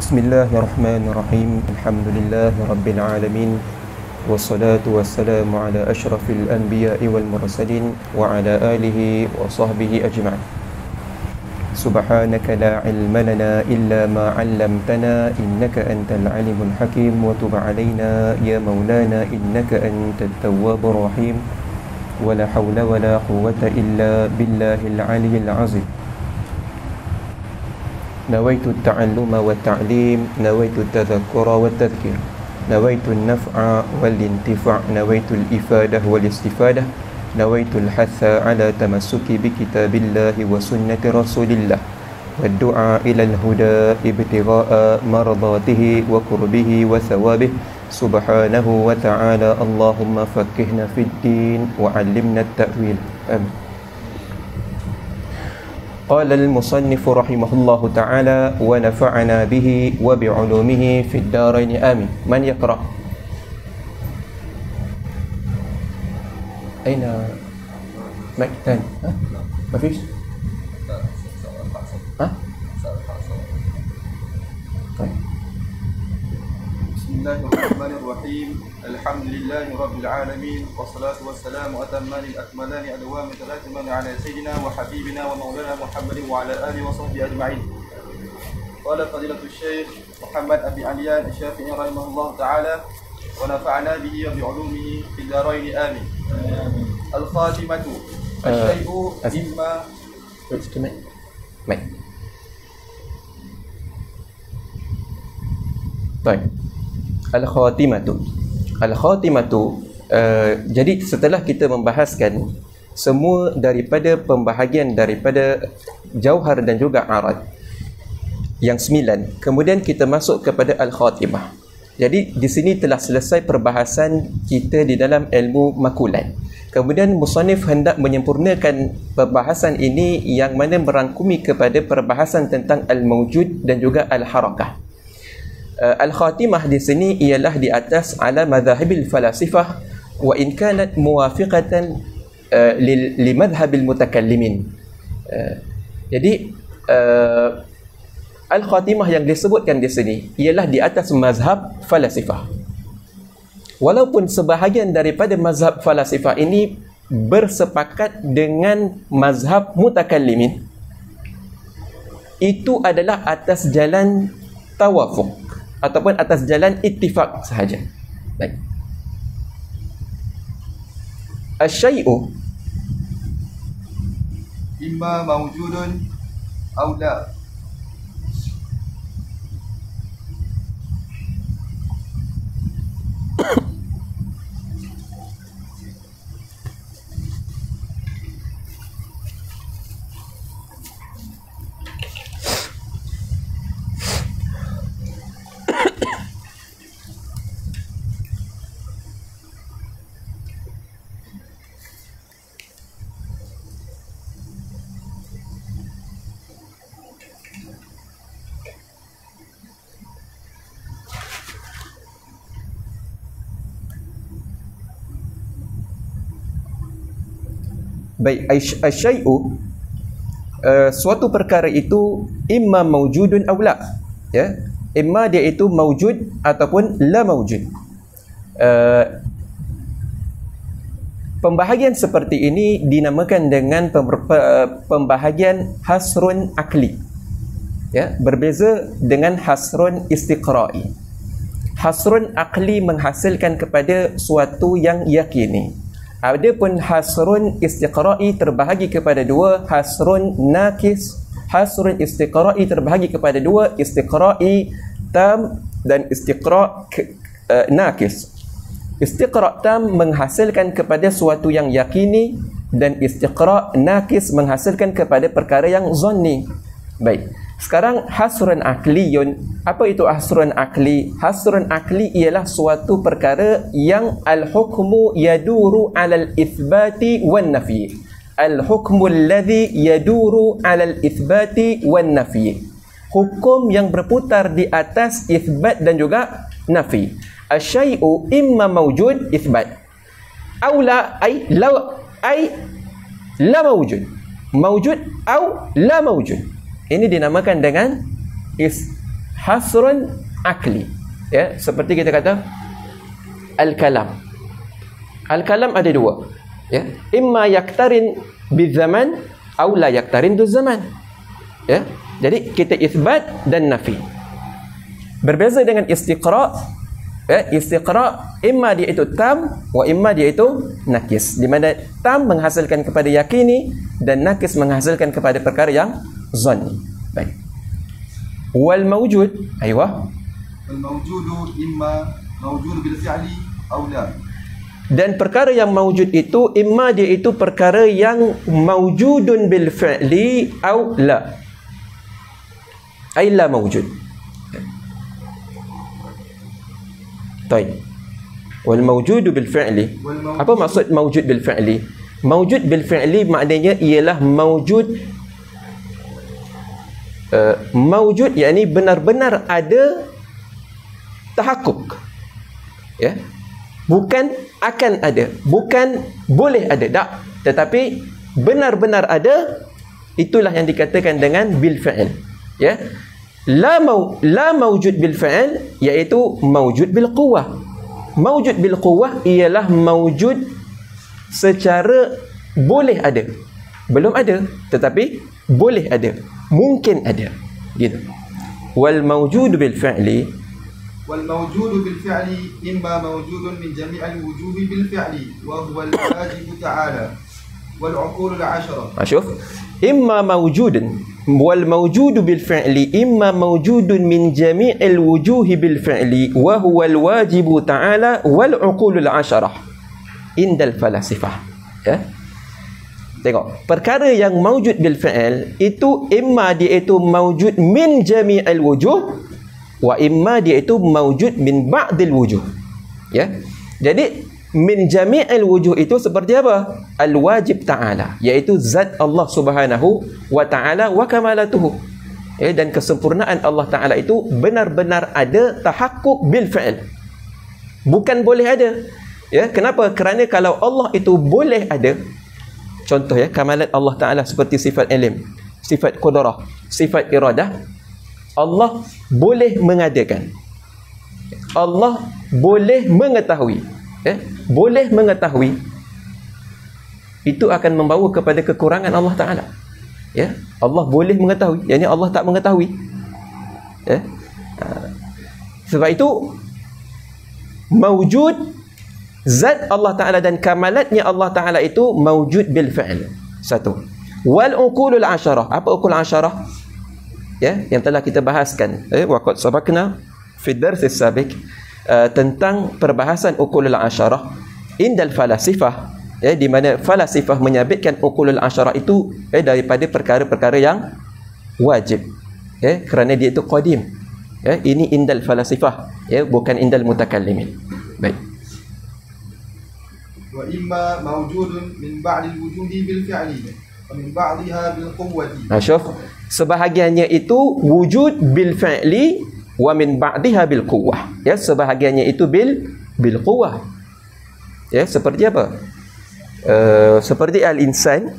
Bismillahirrahmanirrahim. Alhamdulillahirabbil alamin. Wassalatu wassalamu ala asyrafil anbiya'i wal mursalin wa ala alihi wa sahbihi ajma'in. Subhanaka la ilma lana illa ma 'allamtana innaka antal alimul hakim wa tub 'alaina ya maulana innaka antat tawwabur rahim. Wa la hawla wa la quwwata illa billahil 'aliyyil 'azim. Nawaitu at-ta'alluma wa at-ta'lim, nawaitu at-tadhakkura wa at-tadhkir, nawaitu an-naf'a wal-intifa', nawaitu al-ifadah wal-istifadah, nawaitu al-hatha ala tamassuki bi kitabillahi wa sunnati rasulillah, wad-du'a ila al-huda ibtigha'a mardatihi wa qurbihi wa thawabih subhanahu wa ta'ala. Allahumma faqqihna fid din wa 'allimna at-ta'wil. Amin. قال المصنف رحمه الله تعالى ونفعنا به وبعلومه في الدارين آمين. من يقرأ؟ أين مكتن؟ ما فيش؟ طيب. بسم الله الرحمن الرحيم. الحمد لله رب العالمين والصلاة والسلام أتمان الأكملان أدوام التلاتمان على سيدنا وحبيبنا ومولانا محمد وعلى آله وصحبه أجمعين. قال فضيلة الشيخ محمد أبي عليان الشافعي رحمه الله تعالى ونفعنا به وبعلومه في الدارين آمين. الخاتمة الشيء إما طيب. Al-khatimatu, jadi setelah kita membahaskan semua daripada pembahagian daripada jauhar dan juga arad yang 9, kemudian kita masuk kepada al-khatimah. Jadi di sini telah selesai perbahasan kita di dalam ilmu makulat. Kemudian musannif hendak menyempurnakan perbahasan ini yang mana merangkumi kepada perbahasan tentang al-mawjud dan juga al-harakah. Al-khatimah di sini ialah di atas ala madhahibil falasifah wa in kanat muwafiqatan li madhhabil mutakallimin. Jadi al-khatimah yang disebutkan di sini ialah di atas mazhab falasifah. Walaupun sebahagian daripada mazhab falasifah ini bersepakat dengan mazhab mutakallimin, itu adalah atas jalan tawafuq ataupun atas jalan ittifaq sahaja. Baik. Asy-syai'u imma mawjudun aw la. Baik, asy-syai'u suatu perkara itu imma mawjudun aw la, ya, imma dia itu mawjud ataupun la mawjud. Pembahagian seperti ini dinamakan dengan pembahagian hasrun akli, ya, berbeza dengan hasrun istiqra'i. Hasrun akli menghasilkan kepada suatu yang yakini. Adapun hasrun istiqra'i terbahagi kepada dua, hasrun nakis. Hasrun istiqra'i terbahagi kepada dua, istiqra'i tam dan istiqra' nakis. Istiqra' tam menghasilkan kepada suatu yang yakini dan istiqra' nakis menghasilkan kepada perkara yang zanni. Baik. Sekarang hasrun akliyun. Apa itu hasrun akli? Hasrun akli ialah suatu perkara yang al-hukmu yaduru 'alal itsbati wan nafi. Al-hukmu alladhi yaduru 'alal itsbati wan nafi. Hukum yang berputar di atas itsbat dan juga nafi. Asy-syai'u imma mawjud itsbat. Aw la ay la mawjud. Mawjud aw la mawjud. Ini dinamakan dengan hasrun akli. Ya, seperti kita kata al-kalam. Al-kalam ada dua. Ya, imma yaktarin bizaman atau la yaktarin bizaman. Ya, jadi kita isbat dan nafi. Berbeza dengan istiqra. Ya, istiqra imma dia itu tam wa imma dia itu nakis. Di mana tam menghasilkan kepada yakini dan nakis menghasilkan kepada perkara yang zanni. Baik. Wal mawjud, aywa. Wal mawjudu imma mawjud bil fi'li aw la. Dan perkara yang mawjud itu imma dia itu perkara yang mawjudun bil fi'li aw la. Ay la mawjud. Baik. Wal mawjudu bil fi'li. Apa maksud mawjud bil fi'li? Mawjud bil fi'li maknanya ialah mawjud mawjud yakni benar-benar ada tahakkuk. Ya. Bukan akan ada, bukan boleh ada, tak, tetapi benar-benar ada. Itulah yang dikatakan dengan bil fi'il. Ya. La mawjud bil fi'il iaitu mawjud bil quwwah. Mawjud bil quwwah ialah mawjud secara boleh ada. Belum ada, tetapi boleh ada, mungkin ada. Gitu. Wal mawjud bil fi'li. Wal mawjud bil fi'li imma mawjudun min jami'il wujuhi bil fi'li wa huwa al-wajib ta'ala wal 'uqul al-'ashara. Syuf. Imma mawjudun wal mawjudu bil fi'li imma mawjudun min jami'il wujuhi bil fi'li wa huwa al wajibu ta'ala wal uqulul 'asharah indal falasifah. Ya. Tengok, perkara yang mawjud bil fi'il itu imma dia itu mawjud min jami'il wujuh wa imma dia itu mawjud min ba'dil wujuh. Ya. Jadi min jami'il wujuh itu seperti apa? Al-wajib ta'ala, iaitu zat Allah subhanahu wa ta'ala wa kamalatuhu. Ya, dan kesempurnaan Allah ta'ala itu benar-benar ada tahakkuk bil fi'il. Bukan boleh ada. Ya, kenapa? Kerana kalau Allah itu boleh ada, contoh ya, kamalat Allah ta'ala seperti sifat ilm, sifat qudrah, sifat iradah, Allah boleh mengadakan. Allah boleh mengetahui. Ya, boleh mengetahui itu akan membawa kepada kekurangan Allah Ta'ala. Ya, Allah boleh mengetahui, yakni Allah tak mengetahui. Ya. Sebab itu mawjud zat Allah Ta'ala dan kamalatnya Allah Ta'ala itu mawjud bil fi'il. Satu. Wal uqulul 'asharah. Apa uqul 'asharah? Ya, yang telah kita bahaskan. Waqad sabaqna fi ad-dars as-sabiq tentang perbahasan uqulul 'asharah indal falasifah. Ya, di mana falasifah menyabitkan uqulul 'asharah itu daripada perkara-perkara yang wajib. Ya, kerana dia itu qadim. Ya, ini indal falasifah, ya, bukan indal mutakallimin. Baik. Wa imma mawjudun min ba'dil wujudi bil fi'li wa min ba'dihha bil quwwati. Syuf, sebahagiannya itu wujud bil fi'li wa min ba'dihha bil quwwah. Ya, sebahagiannya itu bil quwwah. Ya, seperti apa? Seperti al-insan.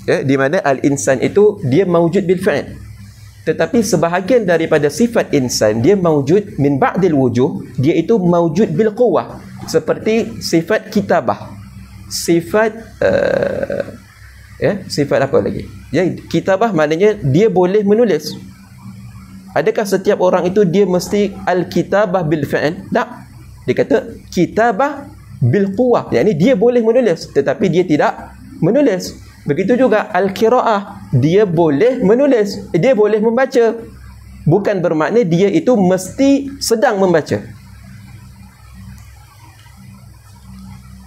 Ya, di mana al-insan itu dia mawjud bil fi'il. Tetapi sebahagian daripada sifat insan dia mawjud min ba'dil wujuh, dia itu mawjud bil quwwah. Seperti sifat kitabah. Sifat ya, sifat apa lagi? Ya, kitabah maknanya dia boleh menulis. Adakah setiap orang itu dia mesti al-kitabah bil fi'il? Tak. Dia kata kitabah bil quwwah, yakni dia boleh menulis tetapi dia tidak menulis. Begitu juga al-qiraah, dia boleh menulis, dia boleh membaca. Bukan bermakna dia itu mesti sedang membaca.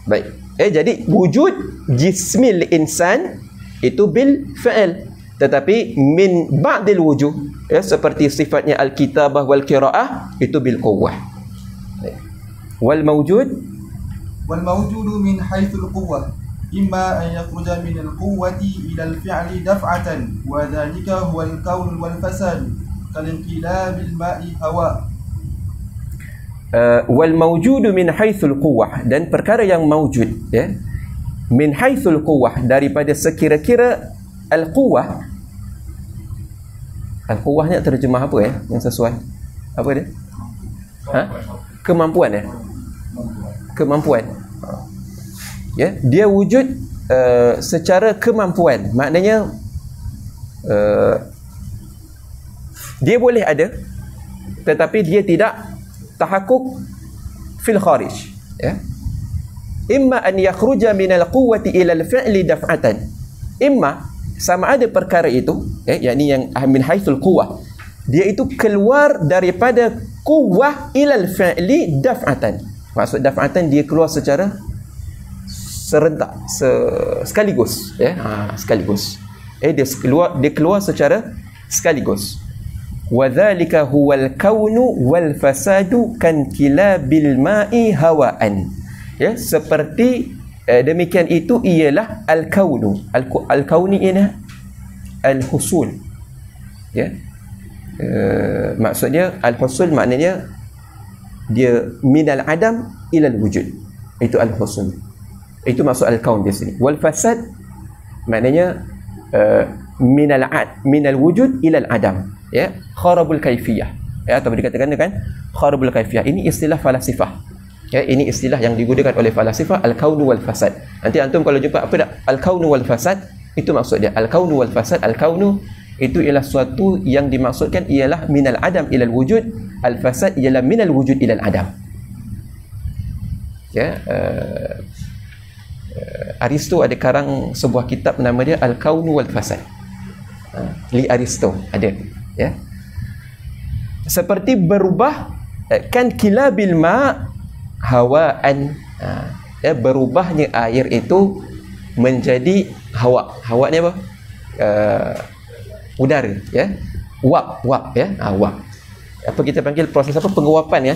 Baik. Jadi wujud jismil insan itu bil fi'il, tetapi min ba'dil wujuh, ya, seperti sifatnya al-kitabah wal qiraah itu bil quwwah. Wal mawjud min haitsul quwwah imma an yakhruja min al-quwwati ila al-fi'li daf'atan wa dhalika huwa al-kawn wal fasad kal inqilabil ma'i hawa. Wal mawjudu min haitsul quwwah, dan perkara yang mawjud, ya, min haitsul quwwah, daripada sekira-kira al-quwwah. Al-quwwah ni terjemah apa ya yang sesuai? Apa dia? Ha? Kemampuan ya? Kemampuan. Ya, dia wujud secara kemampuan. Maknanya dia boleh ada, tetapi dia tidak tahakkuk fil kharij, ya. Imma an yakhruja min al-quwwati ila al-fi'li daf'atan. Imma sama ada perkara itu, ya, yakni yang min haitsul quwwah, dia itu keluar daripada quwwah ila al-fi'li daf'atan. Maksud daf'atan, dia keluar secara serentak, sekaligus, ya. Sekaligus. Dia keluar secara sekaligus. Wa dzalika huwal kaunu wal fasadu kan kilabil ma'i hawaan. Ya, seperti demikian itu ialah al-kaunu. Al-kauni ini al-husul. Ya. Maksudnya al-husul maknanya dia minal adam ilal wujud. Itu al-husul. Itu maksud al-kaun di sini. Wal fasad maknanya minal wujud ilal adam, ya, kharabul kaifiyah, ya, atau dikatakan kan kharabul kaifiyah. Ini istilah falasifah, ya, ini istilah yang digunakan oleh falasifah, al-kaunu wal fasad. Nanti antum kalau jumpa apa dah al-kaunu wal fasad, itu maksud dia al-kaunu wal fasad. Al-kaunu itu ialah suatu yang dimaksudkan ialah minal adam ilal wujud, al-fasad ialah minal wujud ilal adam. Ya, Aristo ada karang sebuah kitab nama dia Al-Kaunu wal Fasad. Li Aristo ada, ya. Seperti berubah kan kilabil ma hawaan, ya, berubahnya air itu menjadi hawa. Hawa ni apa? Udara, ya. Wap, ya. Wap. Apa kita panggil proses apa? Penguapan, ya,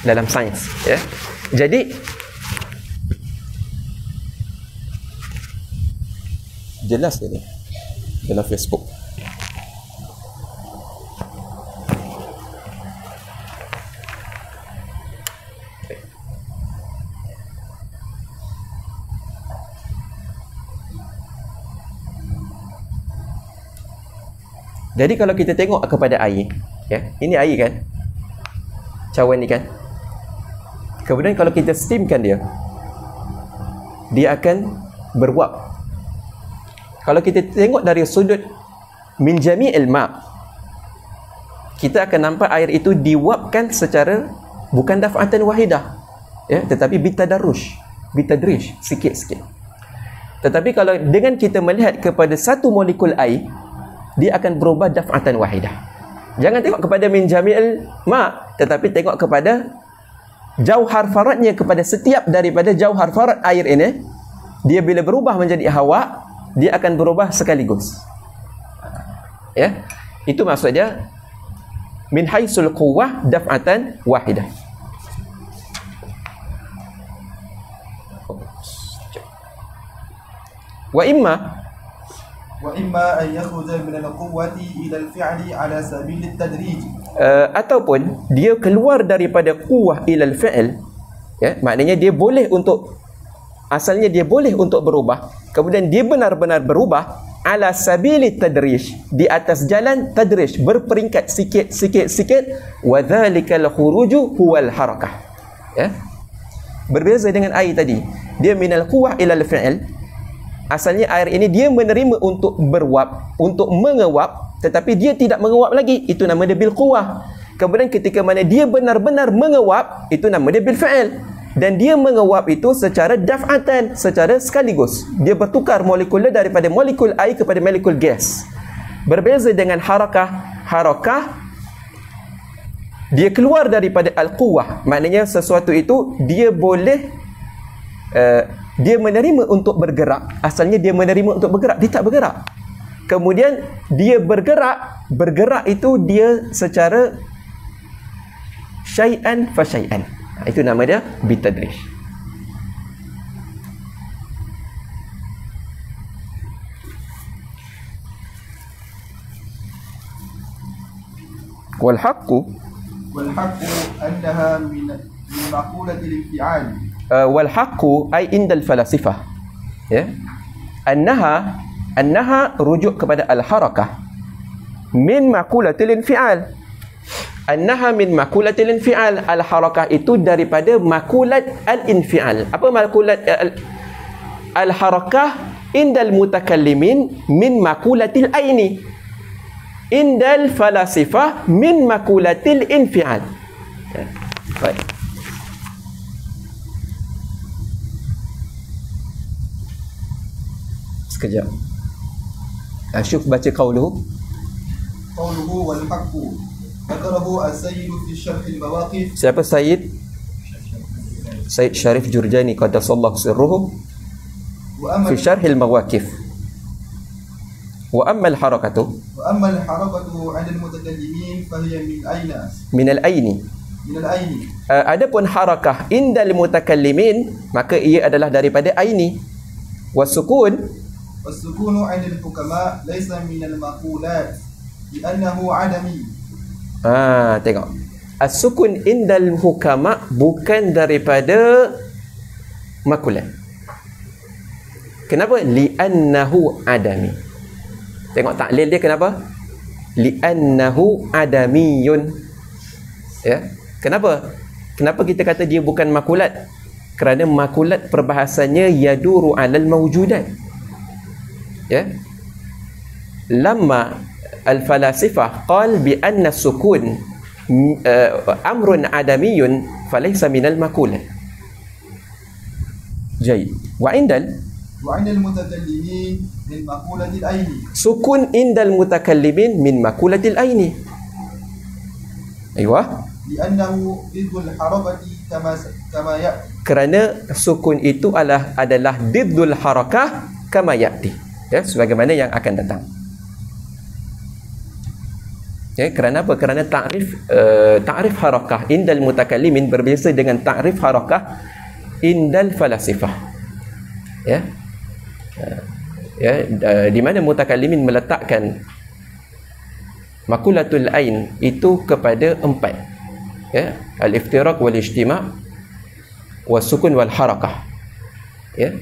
dalam sains, ya. Jadi jelas ini dalam Facebook. Jadi kalau kita tengok kepada air, ya, ini air kan, cawan ni kan, kemudian kalau kita steamkan dia akan beruap. Kalau kita tengok dari sudut min jami'il ma', kita akan nampak air itu diuapkan secara bukan daf'atan wahidah, ya, tetapi bitadruj, sikit-sikit. Tetapi kalau dengan kita melihat kepada satu molekul air, dia akan berubah daf'atan wahidah. Jangan tengok kepada min jami'il ma', tetapi tengok kepada jauhar faradnya, kepada setiap daripada jauhar farad air ini. Dia bila berubah menjadi hawa, dia akan berubah sekaligus, ya. Itu maksud dia min haitsul quwwah daf'atan wahidah. Wa imma an yakhruja min al-quwwati ila al-fi'li ala sabil at-tadrij. Ataupun dia keluar daripada quwwah ila al-fi'l, ya, maknanya dia boleh untuk, asalnya dia boleh untuk berubah, kemudian dia benar-benar berubah ala sabili tadrij, di atas jalan tadrij, berperingkat sikit, wa dzalikal khuruju huwal harakah, ya. Berbeza dengan air tadi, dia minal quwwah ila al-fi'l, asalnya air ini dia menerima untuk beruap, untuk menguap, tetapi dia tidak menguap lagi, itu nama dia bil quwwah. Kemudian ketika mana dia benar-benar menguap, itu nama dia bil fi'l. Dan dia menguap itu secara daf'atan, secara sekaligus. Dia bertukar molekulnya daripada molekul air kepada molekul gas. Berbeza dengan harakah. Harakah, dia keluar daripada al-quwwah. Maknanya sesuatu itu dia boleh dia menerima untuk bergerak. Asalnya dia menerima untuk bergerak, dia tak bergerak. Kemudian dia bergerak itu dia secara syai'an fa syai'an. Itu nama dia bitadrij. Wal haqqu annaha min maqulati al-infi'al. Wal haqqu ay indal falasifah, ya, annaha rujuk kepada al-harakah min maqulati al-infi'al. annaha min makulatil infial. Al-harakah itu daripada makulat al-infial. Apa makulat al-harakah? Indal mutakallimin min makulatil aini, indal falasifah min makulatil infial. Baik. Sekejap. Syuf baca qauluhu. Qauluhu wal haqqu dzakarahu as-sayyid fi syarh al-mawaqif. Siapa Sayyid? Sayyid Syarif Jurjani qaddasallahu sirruhu fi syarh al-mawaqif. Wa amma al-harakatu, wa amma al-harakatu 'ala al-mutakallimin fa hiya min aina? min al-aini. Min al-aini. Adapun harakah indal mutakallimin, maka ia adalah daripada aini. Wasukun, والسكون عند الحكماء ليس من المقولات لأنه عدمي. Tengok. As-sukun indal hukama bukan daripada makulat. Kenapa? Li'annahu adami. Tengok taklil dia kenapa? Li'annahu adamiyun. Ya. Kenapa? Kenapa kita kata dia bukan makulat? Kerana makulat perbahasannya yaduru alal mawjudat. Ya. Lama al-falasifah qal bi anna sukun amrun adamiyun falaysa minal makulat. Jayyid. Wa indal mutakallimin min maqulatil aini. Sukun indal mutakallimin min makulatil aini. Aywa. Li'annahu diddul harakati kama ya'ti. Kerana sukun itu adalah diddul harakah kama ya'ti. Ya, sebagaimana yang akan datang. Ya, kerana apa? Kerana ta'rif harakah indal mutakallimin berbeza dengan ta'rif harakah indal falasifah. Ya. Di mana mutakallimin meletakkan makulatul ain itu kepada 4. Ya, al-iftiraq wal ijtima' was sukun wal harakah. Ya.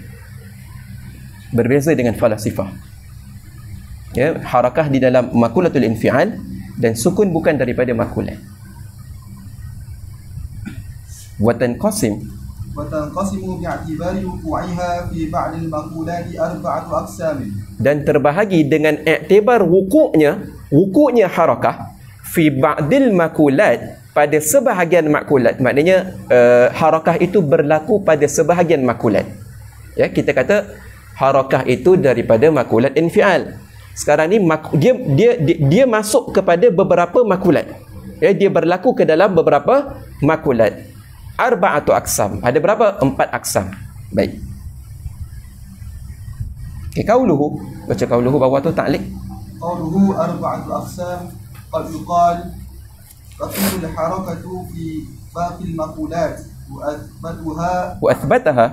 Berbeza dengan falasifah. Ya, harakah di dalam makulatul infial dan sukun bukan daripada makulat. Wa tanqasimu bi'atibari wuqu'iha fi ba'd al-maqulat 4 aqsam. Dan terbahagi dengan iktibar wuku'nya harakah fi ba'dil makulat, pada sebahagian makulat. Maknanya harakah itu berlaku pada sebahagian makulat. Ya, kita kata harakah itu daripada makulat infial. Sekarang ni dia masuk kepada beberapa makulat. Ya, dia berlaku ke dalam beberapa makulat. 4 aqsam. Ada berapa? 4 aqsam. Baik. Okay, qauluhu. Baca qauluhu bawah tu taklid. Qauluhu 4 aqsam. Qad yuqal taqul al-harakatu fi baqi al-maqulat وأثبتها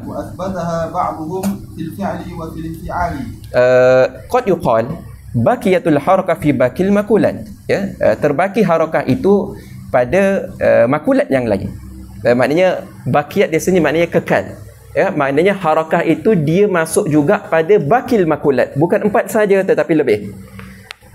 بعضهم في الفعل وفي الانفعال. قد يقال baqiyatul harakah fi baqil makulat. Ya, terbaki harakah itu pada makulat yang lain. Maknanya baqiyat di sini maknanya kekal. Ya, maknanya harakah itu dia masuk juga pada baqil makulat, bukan 4 saja tetapi lebih.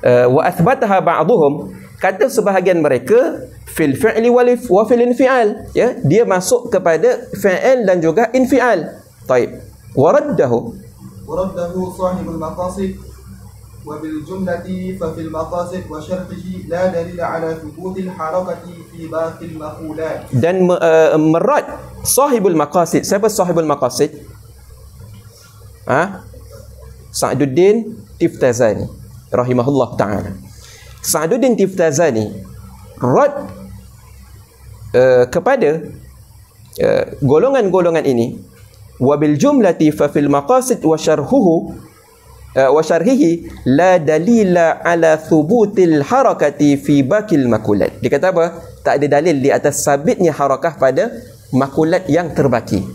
Wa athbataha ba'dhum, kata sebahagian mereka fil fi'li wa fil infial. Ya, dia masuk kepada fi'il dan juga infial. Taib. Waraddahu sahibul maqasid wa bil jumlati fa fil maqasid wa syarhihi la dalil ala thubutil harakati fi baqil maqulat. Dan merad sahibul maqasid. Siapa sahibul maqasid? Sa'duddin Tiftazani rahimahullah ta'ala. Sa'duddin Tiftazani rad kepada golongan-golongan ini, wabil jumlati fa fil maqasid wa syarhihi la dalila ala thubutil harakati fi baqil makulat. Dia kata apa? Tak ada dalil di atas sabitnya harakah pada makulat yang terbaki.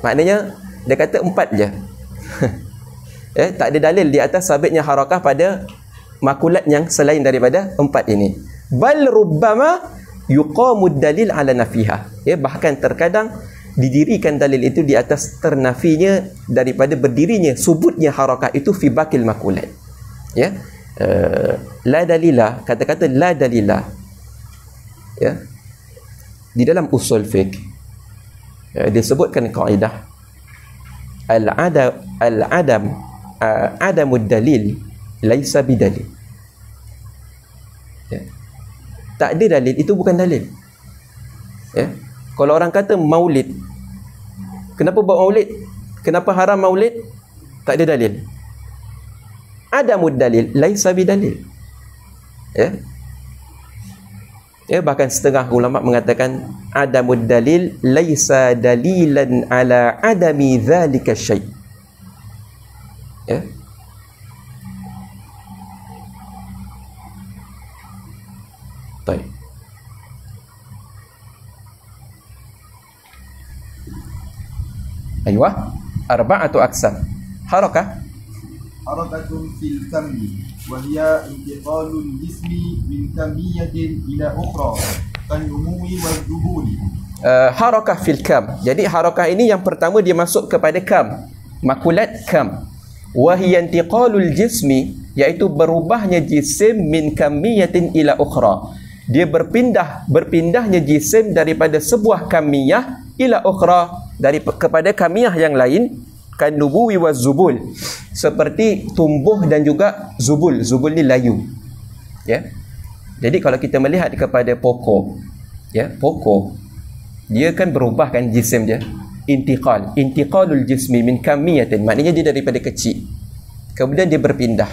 Maknanya dia kata 4 je. Tak ada dalil di atas sabitnya harakah pada makulat yang selain daripada 4 ini. Bal rubbama yuqamud dalil ala nafiha. Ya, bahkan terkadang didirikan dalil itu di atas ternafinya daripada berdirinya subutnya harakah itu fi baqil makulat. Ya. La dalila, kata-kata la dalila ya, di dalam usul fiqh disebutkan kaedah adamud dalil laisa bidalil. Ya. Tak ada dalil itu bukan dalil. Ya. Kalau orang kata maulid, kenapa buat maulid? Kenapa haram maulid? Tak ada dalil. Adamud dalil laisa bidalil. Ya. Ya, bahkan setengah ulama mengatakan adamud dalil laisa dalilan ala adami dzalika syai'. Ya. Baik. Aywa, arba'atu aqsam. Harakah fil kammi wa hiya intiqalul jismi min kammiyatin ila ukhra kan umumi wal duhuli. Harakah fil kam. Jadi harakah ini yang pertama dia masuk kepada kam, makulat kam. Wa hiya intiqalul jismi, iaitu berubahnya jisim min kammiyatin ila ukhra. Dia berpindahnya jisim daripada sebuah kamiyah ila ukhra, kepada kamiyah yang lain, kan nubuwi wa zubul, seperti tumbuh dan juga zubul. Zubul ni layu, ya. Jadi kalau kita melihat kepada pokok, ya, pokok dia kan berubah kan jisim dia, intiqalul jismi min kamiyatin, maknanya dia daripada kecil kemudian dia berpindah.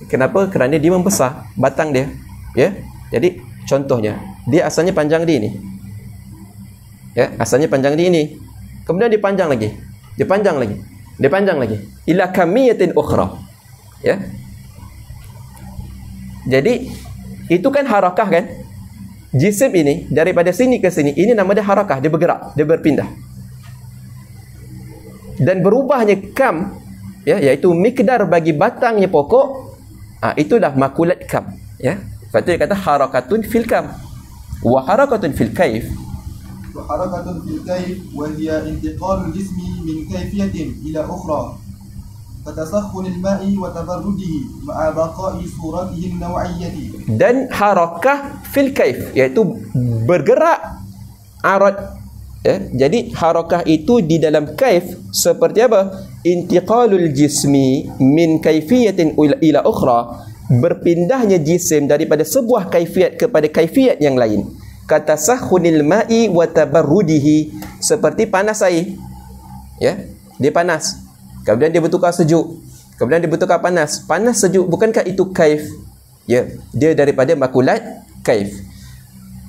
Kenapa? Kerana dia membesar batang dia, ya. Jadi contohnya dia asalnya panjang di ini, ya, asalnya panjang di ini, kemudian dia panjang lagi, dia panjang lagi, dia panjang lagi, ila kamiyatin ukhra, ya. Jadi itu kan harakah kan, jisim ini daripada sini ke sini, ini nama dia harakah, dia bergerak, dia berpindah. Dan berubahnya kam, ya, iaitu mikdar bagi batangnya pokok, itulah makulat kam, ya. Sebab tu dia kata harakatun fil kam wa harakatun fil kaif. وحركة في الكيف وهي انتقال الجسم من كيفية إلى أخرى كتسخن الماء وتبرده مع بقاء صورته النوعية. Dan harakah fil kaif, iaitu bergerak arad, ya. Jadi harakah itu di dalam kaif seperti apa? Intiqalul jismi min kaifiyatin ila ukhra, berpindahnya jisim daripada sebuah kaifiat kepada kaifiat yang lain. Kata sahunil ma'i wa tabarrudihi, seperti panas air, ya, dia panas kemudian dia bertukar sejuk, kemudian dia bertukar panas, panas sejuk, bukankah itu kaif? Ya, dia daripada makulat kaif.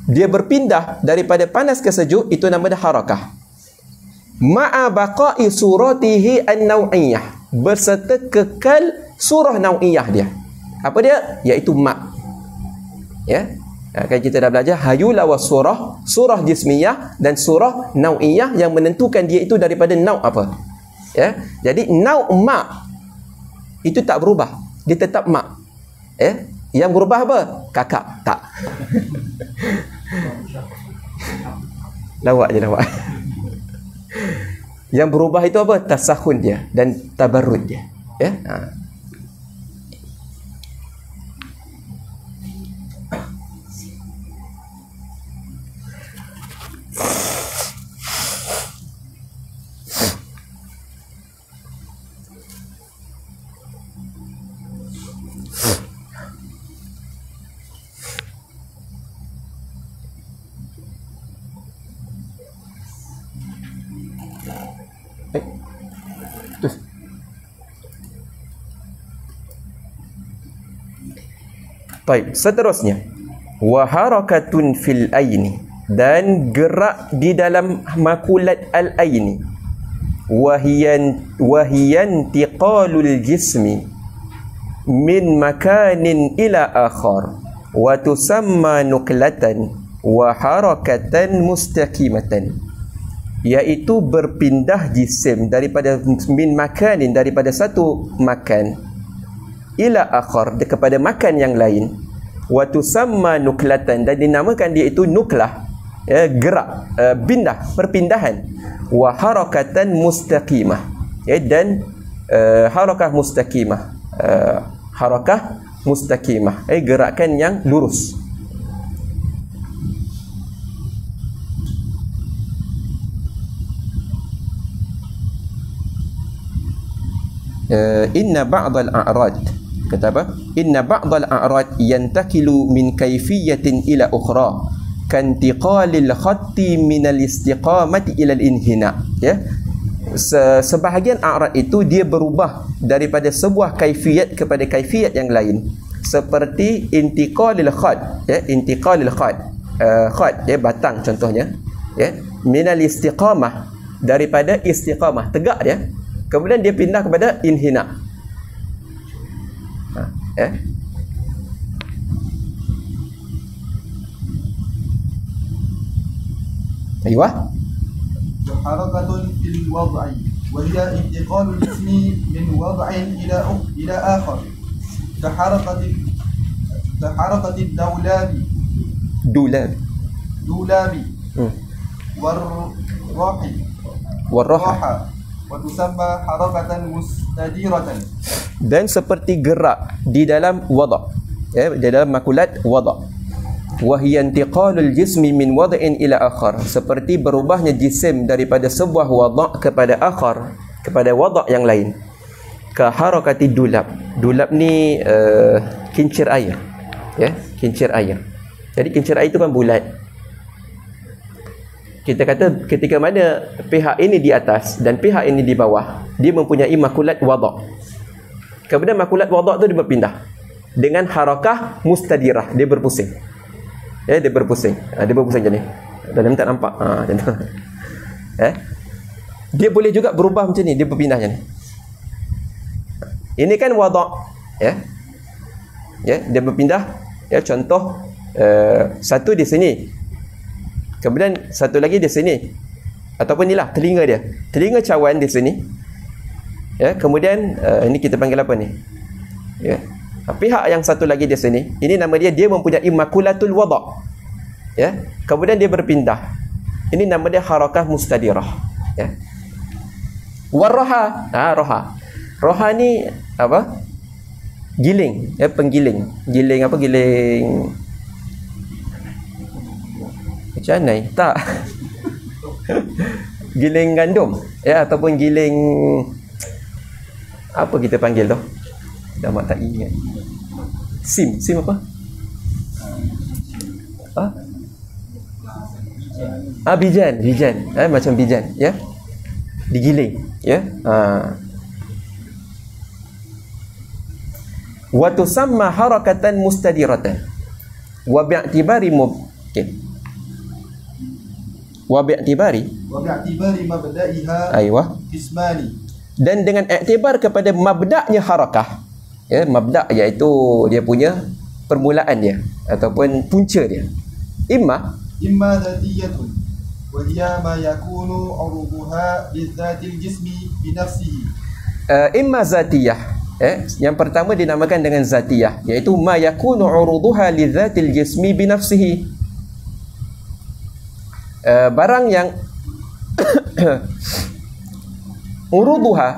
Dia berpindah daripada panas ke sejuk, itu nama dia harakah. Ma'a baqa'i suratihi an-naw'iyah, berserta kekal surah naw'iyah dia. Apa dia? Iaitu ma', ya. Kan kita dah belajar hayula wa surah jismiyah dan surah nau'iyah, yang menentukan dia itu daripada nau' apa, ya. Jadi nau' ma' itu tak berubah, dia tetap ma', ya. Yang berubah apa? Kakak, tak. Lawak je, lawak. Yang berubah itu apa? Tasahun dia dan tabarrud dia, ya. Baik, seterusnya wa harakatun fil aini, dan gerak di dalam makulat al aini, wahiyan tiqalul jismi min makanin ila akhar wa tusamma nuqlatan wa harakatan mustaqimatan, iaitu berpindah jisim daripada min makanin, daripada satu makan, ila akhar, kepada makan yang lain, wa tusamma nuklatan, dan dinamakan dia itu nuklah, ya, gerak, perpindahan, wa harakatan mustaqimah, ya, dan harakah mustaqimah, gerakan yang lurus. inna ba'dal a'rad, kata apa, inna ba'dal a'rad yantakilu min kaifiyatin ila ukhra kantiqalil khatti minal istiqamati ilal inhina, ya. Sebahagian a'rad itu dia berubah daripada sebuah kaifiyat kepada kaifiyat yang lain, seperti intiqalil khat, ya, intiqalil khat, khat, ya, batang contohnya, ya, minal istiqamah, daripada istiqamah tegak dia, kemudian dia pindah kepada inhina. Ya. Aywa. وحركة في الوضع وهي انتقال الاسم من وضع إلى آخر كحركة الدولاب والراحة وتسمى حركة مستديرة. Dan seperti gerak di dalam wada', ya, di dalam makulat wada'. Wa hiya intiqalul jismi min wada'in ila akhar, seperti berubahnya jisim daripada sebuah wada' kepada akhar, kepada wada' yang lain. Ka harakati dulab. Dulab ni kincir air, ya, kincir air. Jadi kincir air itu kan bulat. Kita kata ketika mana pihak ini di atas dan pihak ini di bawah, dia mempunyai makulat wada'. Kemudian makulat wada' tu dia berpindah dengan harakah mustadirah, dia berpusing. Ya, dia berpusing. Dia berpusing macam ni. Dalam tak nampak. Macam tu. Dia boleh juga berubah macam ni, dia berpindah macam ni. Ini kan wada', ya. Ya, dia berpindah, ya, contoh satu di sini. Kemudian satu lagi di sini. Ataupun inilah telinga dia. Telinga cawan di sini. Ya, kemudian ini kita panggil apa ni? Ya. Pihak yang satu lagi di sini, ini nama dia mempunyai makulatul wada'. Ya. Kemudian dia berpindah. Ini nama dia harakah mustadirah. Ya. Warraha. Roha. Roha ni apa? Giling, ya, penggiling. Giling apa? Giling macam mana? Tak. Giling gandum, ya, ataupun giling apa kita panggil tu? Dah mak tak ingat. Sim apa? Bijan. Macam bijan, ya. Digiling, ya. Wa tusamma harakatan mustadiratan. Wa bi'tibari Wa bi'tibari mabda'iha ismani. Dan dengan iktibar kepada mabda'nya harakah, ya, mabda' iaitu dia punya permulaan dia ataupun punca dia. Imma zatiyatun wa hiya ma yakunu uruduha bizzatil jismi bi nafsihi. Imma zatiyah, yang pertama dinamakan dengan zatiyah, iaitu ma yakunu uruduha lizatil jismi bi nafsihi. Barang yang uruduha,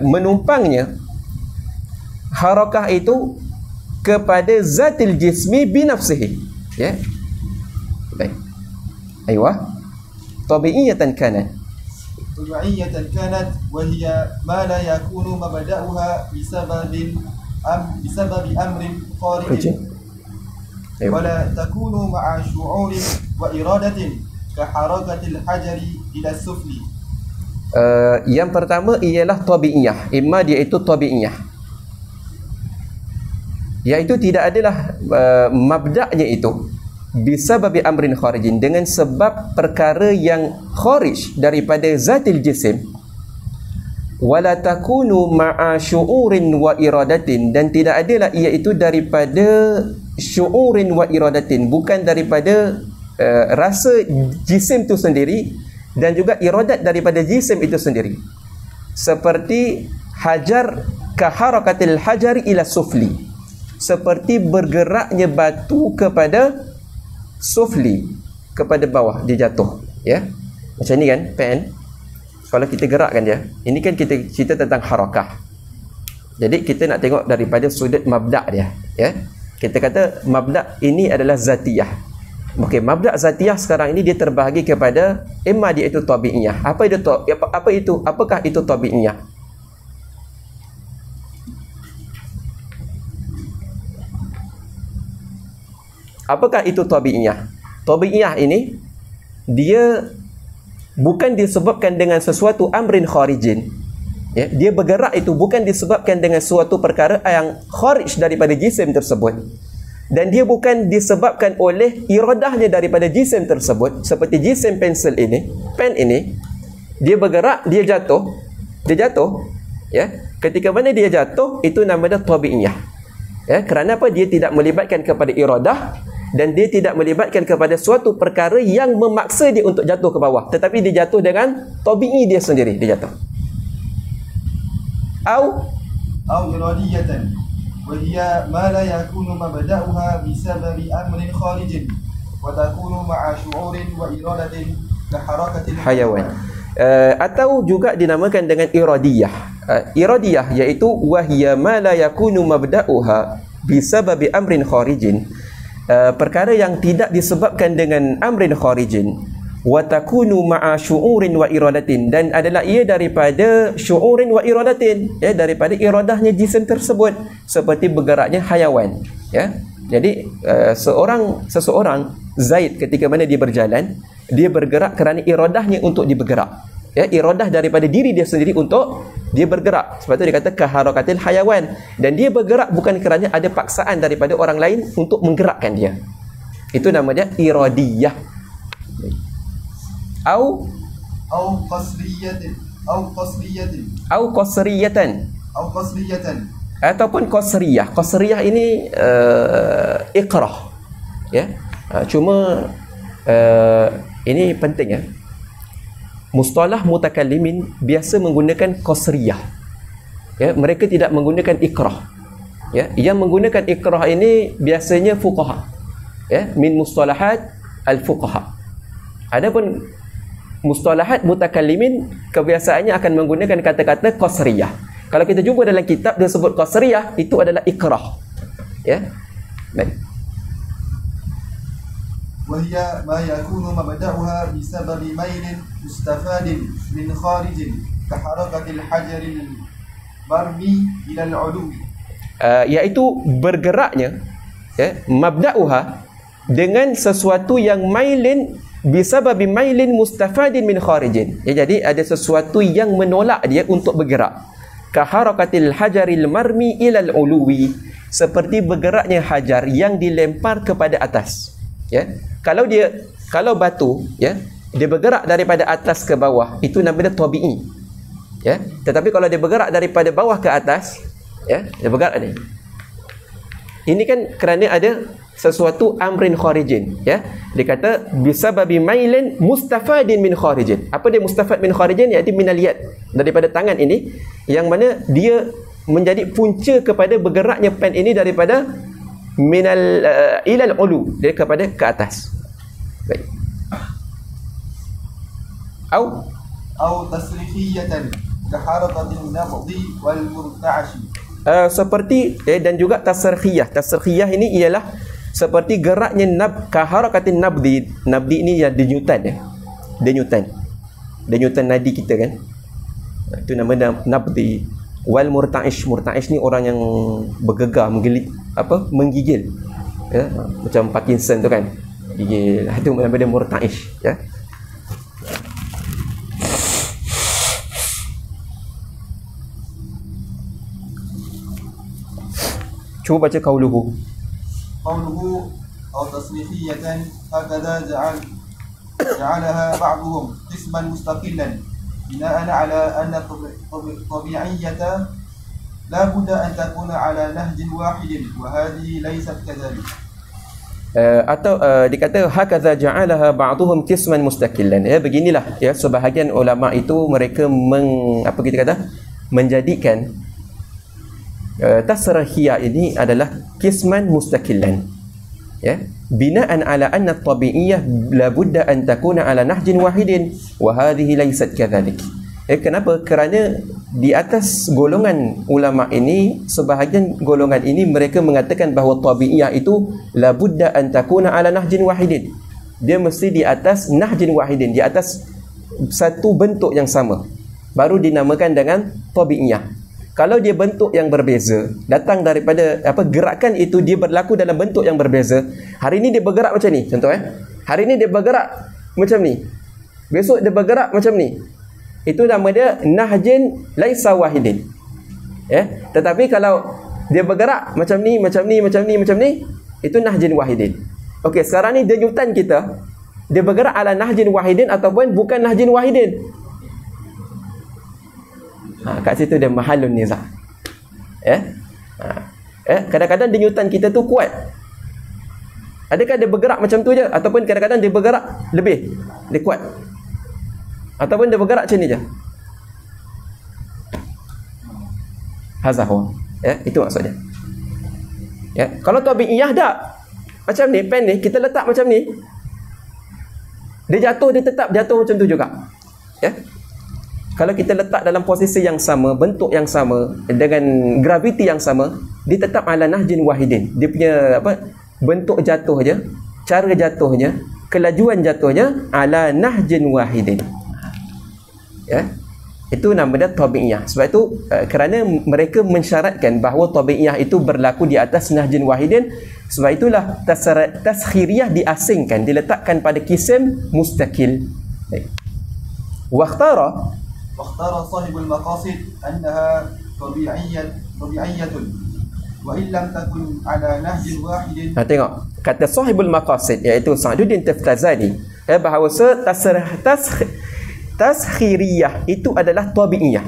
menumpangnya harakah itu kepada zatil jismi binafsihi, ya. Baik. Aywa. Tabi'iyatan kanat wa hiya ma la yakunu mabda'uha bisababi amrin kharijin wa la takunu ma'a syu'urin wa iradatin ka harakatil hajari ila sufli. Yang pertama ialah tabi'iyah. Imma dia itu tabi'iyah, iaitu tidak adalah mabda'nya itu bisababi amrin kharijin, dengan sebab perkara yang kharij daripada zatil jisim, wala takunu ma'a syu'urin wa iradatin, dan tidak adalah iaitu daripada syu'urin wa iradatin, bukan daripada rasa jisim itu sendiri dan juga iradat daripada jisim itu sendiri, seperti hajar ka harakatil hajari ila sufli, seperti bergeraknya batu kepada sufli, kepada bawah, dia jatuh, ya. Macam ni kan pen, kalau kita gerakkan dia, ini kan kita cerita tentang harakah. Jadi kita nak tengok daripada sudut mabda' dia, ya. Kita kata mabda' ini adalah zatiyah. Okey, mabda' zatiyah sekarang ini dia terbahagi kepada imma dia itu tabi'iyah. Apakah itu tabi'iyah? Apakah itu tabi'iyah? Tabi'iyah ini dia bukan disebabkan dengan sesuatu amrin kharijin. Ya, dia bergerak itu bukan disebabkan dengan suatu perkara yang kharij daripada jisim tersebut. Dan dia bukan disebabkan oleh iradahnya daripada jisim tersebut. Seperti jisim pensel ini, pen ini, dia bergerak, dia jatuh. Ya, ketika mana dia jatuh, itu namanya tabi'iyah. Ya, kerana apa? Dia tidak melibatkan kepada iradah dan dia tidak melibatkan kepada suatu perkara yang memaksa dia untuk jatuh ke bawah, tetapi dia jatuh dengan tabi'i dia sendiri, dia jatuh. أو إرادية وهي ما لا يكون مبدأها بسبب أمر خارج وتكون مع شعور وإرادة كحركة الحيوان. Atau juga dinamakan dengan iradiyah. Iradiyah iaitu wahya ma la yakunu mabda'uha bisababi amrin kharijin. Perkara yang tidak disebabkan dengan amrin kharijin, wa takunu ma'a syu'urin wa iradatin, dan adalah ia daripada syu'urin wa iradatin, ya, daripada iradahnya jisim tersebut, seperti bergeraknya hayawan, ya. Jadi seseorang Zaid ketika mana dia berjalan, dia bergerak kerana iradahnya untuk dia bergerak, ya, iradah daripada diri dia sendiri untuk dia bergerak. Sebab tu dia kata kaharakatil hayawan, dan dia bergerak bukan kerana ada paksaan daripada orang lain untuk menggerakkan dia. Itu nama dia iradiyah. Au qasriyatan ataupun qasriyah. Qasriyah ini iqrah, ya. Cuma ini penting, ya. Mustalah mutakallimin biasa menggunakan qasriyah, ya, mereka tidak menggunakan ikrah, ya. Yang menggunakan ikrah ini biasanya fuqaha, ya, min mustalahat al-fuqaha. Adapun mustalahat mutakallimin kebiasaannya akan menggunakan kata-kata qasriyah. Kalau kita jumpa dalam kitab dia sebut qasriyah, itu adalah ikrah, ya. Baik. وهي ما يكون مبدأها بسبب ميل مستفاد من خارج كحركة الحجر المرمي إلى العلو. Iaitu bergeraknya, ya, mabda'uha dengan sesuatu yang mailin bisababi mailin mustafadin min kharijin. Ya, jadi ada sesuatu yang menolak dia untuk bergerak. Kaharakatil hajaril marmi ilal uluwi, seperti bergeraknya hajar yang dilempar kepada atas, ya. Kalau batu, ya, dia bergerak daripada atas ke bawah, itu namanya tabi'i, ya. Tetapi kalau dia bergerak daripada bawah ke atas, ya, dia bergerak ni. Ini kan kerana ada sesuatu amrin kharijin, ya. Dia kata bisababi mailin mustafadin min kharijin. Apa dia mustafad min kharijin? Iaitu minal yad, daripada tangan ini, yang mana dia menjadi punca kepada bergeraknya pen ini daripada minal ilal ulu, dia kepada ke atas. Baik. Au tasrifiyatan kaharakatin nabdi wal murta'ashi. Seperti dan juga tasrifiyah. Tasrifiyah ini ialah seperti geraknya kaharakatin nabdi. Nabdi ini yang denyutan, ya. Denyutan nadi kita, kan. Itu nama nabdi. Wal murta'ish. Murta'ish ni orang yang bergegar, menggigil, ya, macam Parkinson tu, kan, gigil. Itu nama dia murta'ish, ya. Cuba baca qauluhu أو تصنيفية هكذا جعلها بعضهم قسما مستقلا بناء على أن الطبيعية لا بد أن تكون على نهج واحد وهذه ليست كذلك. Atau dikata hakaza ja'alaha ba'dhum qisman mustaqillan, ya, beginilah, ya, sebahagian ulama itu mereka menjadikan tasrihiyah ini adalah qisman mustaqillan, ya, binaan ala anna at-tabi'iyyah la budda an takuna ala nahjin wahidin wa hadhihi laysat kadzalik. Kenapa? Kerana di atas golongan ulama ini, sebahagian golongan ini mereka mengatakan bahawa tabi'iyah itu la budda an takuna ala nahjin wahidin. Dia mesti di atas nahjin wahidin, di atas satu bentuk yang sama, baru dinamakan dengan tabi'iyah. kalau dia bentuk yang berbeza, datang daripada gerakan itu dia berlaku dalam bentuk yang berbeza. Hari ini dia bergerak macam ni, contoh hari ini dia bergerak macam ni, besok dia bergerak macam ni. Itu nama dia nahjin laisa wahidin. Tetapi kalau dia bergerak macam ni, macam ni, macam ni, macam ni, itu nahjin wahidin. Okey, sekarang ni denyutan kita, dia bergerak ala nahjin wahidin ataupun bukan nahjin wahidin. Kat situ dia mahalun nizah. Kadang-kadang denyutan kita tu kuat. Adakah dia bergerak macam tu je, ataupun kadang-kadang dia bergerak lebih, dia kuat, ataupun dia bergerak macam ni je. Hazahu. Itu maksudnya. Kalau tabi'iyah tak macam ni, pen ni kita letak macam ni, dia jatuh, dia tetap jatuh macam tu juga. Kalau kita letak dalam posisi yang sama, bentuk yang sama, dengan graviti yang sama, dia tetap ala nahjin wahidin. Dia punya bentuk jatuhnya, cara jatuhnya, kelajuan jatuhnya ala nahjin wahidin. Itu nama dia tabi'iyah. Sebab itu kerana mereka mensyaratkan bahawa tabi'iyah itu berlaku di atas nahjin wahidin, sebab itulah taskhiriyah diasingkan, diletakkan pada kisim mustaqil. Wakhtara sahibul maqasid annaha tabi'iyatun wa illam takun ala nahjin wahidin. Tengok kata sahibul maqasid, iaitu Sa'duddin Taftazani, bahawa taskhiriyah itu adalah tabi'iyah.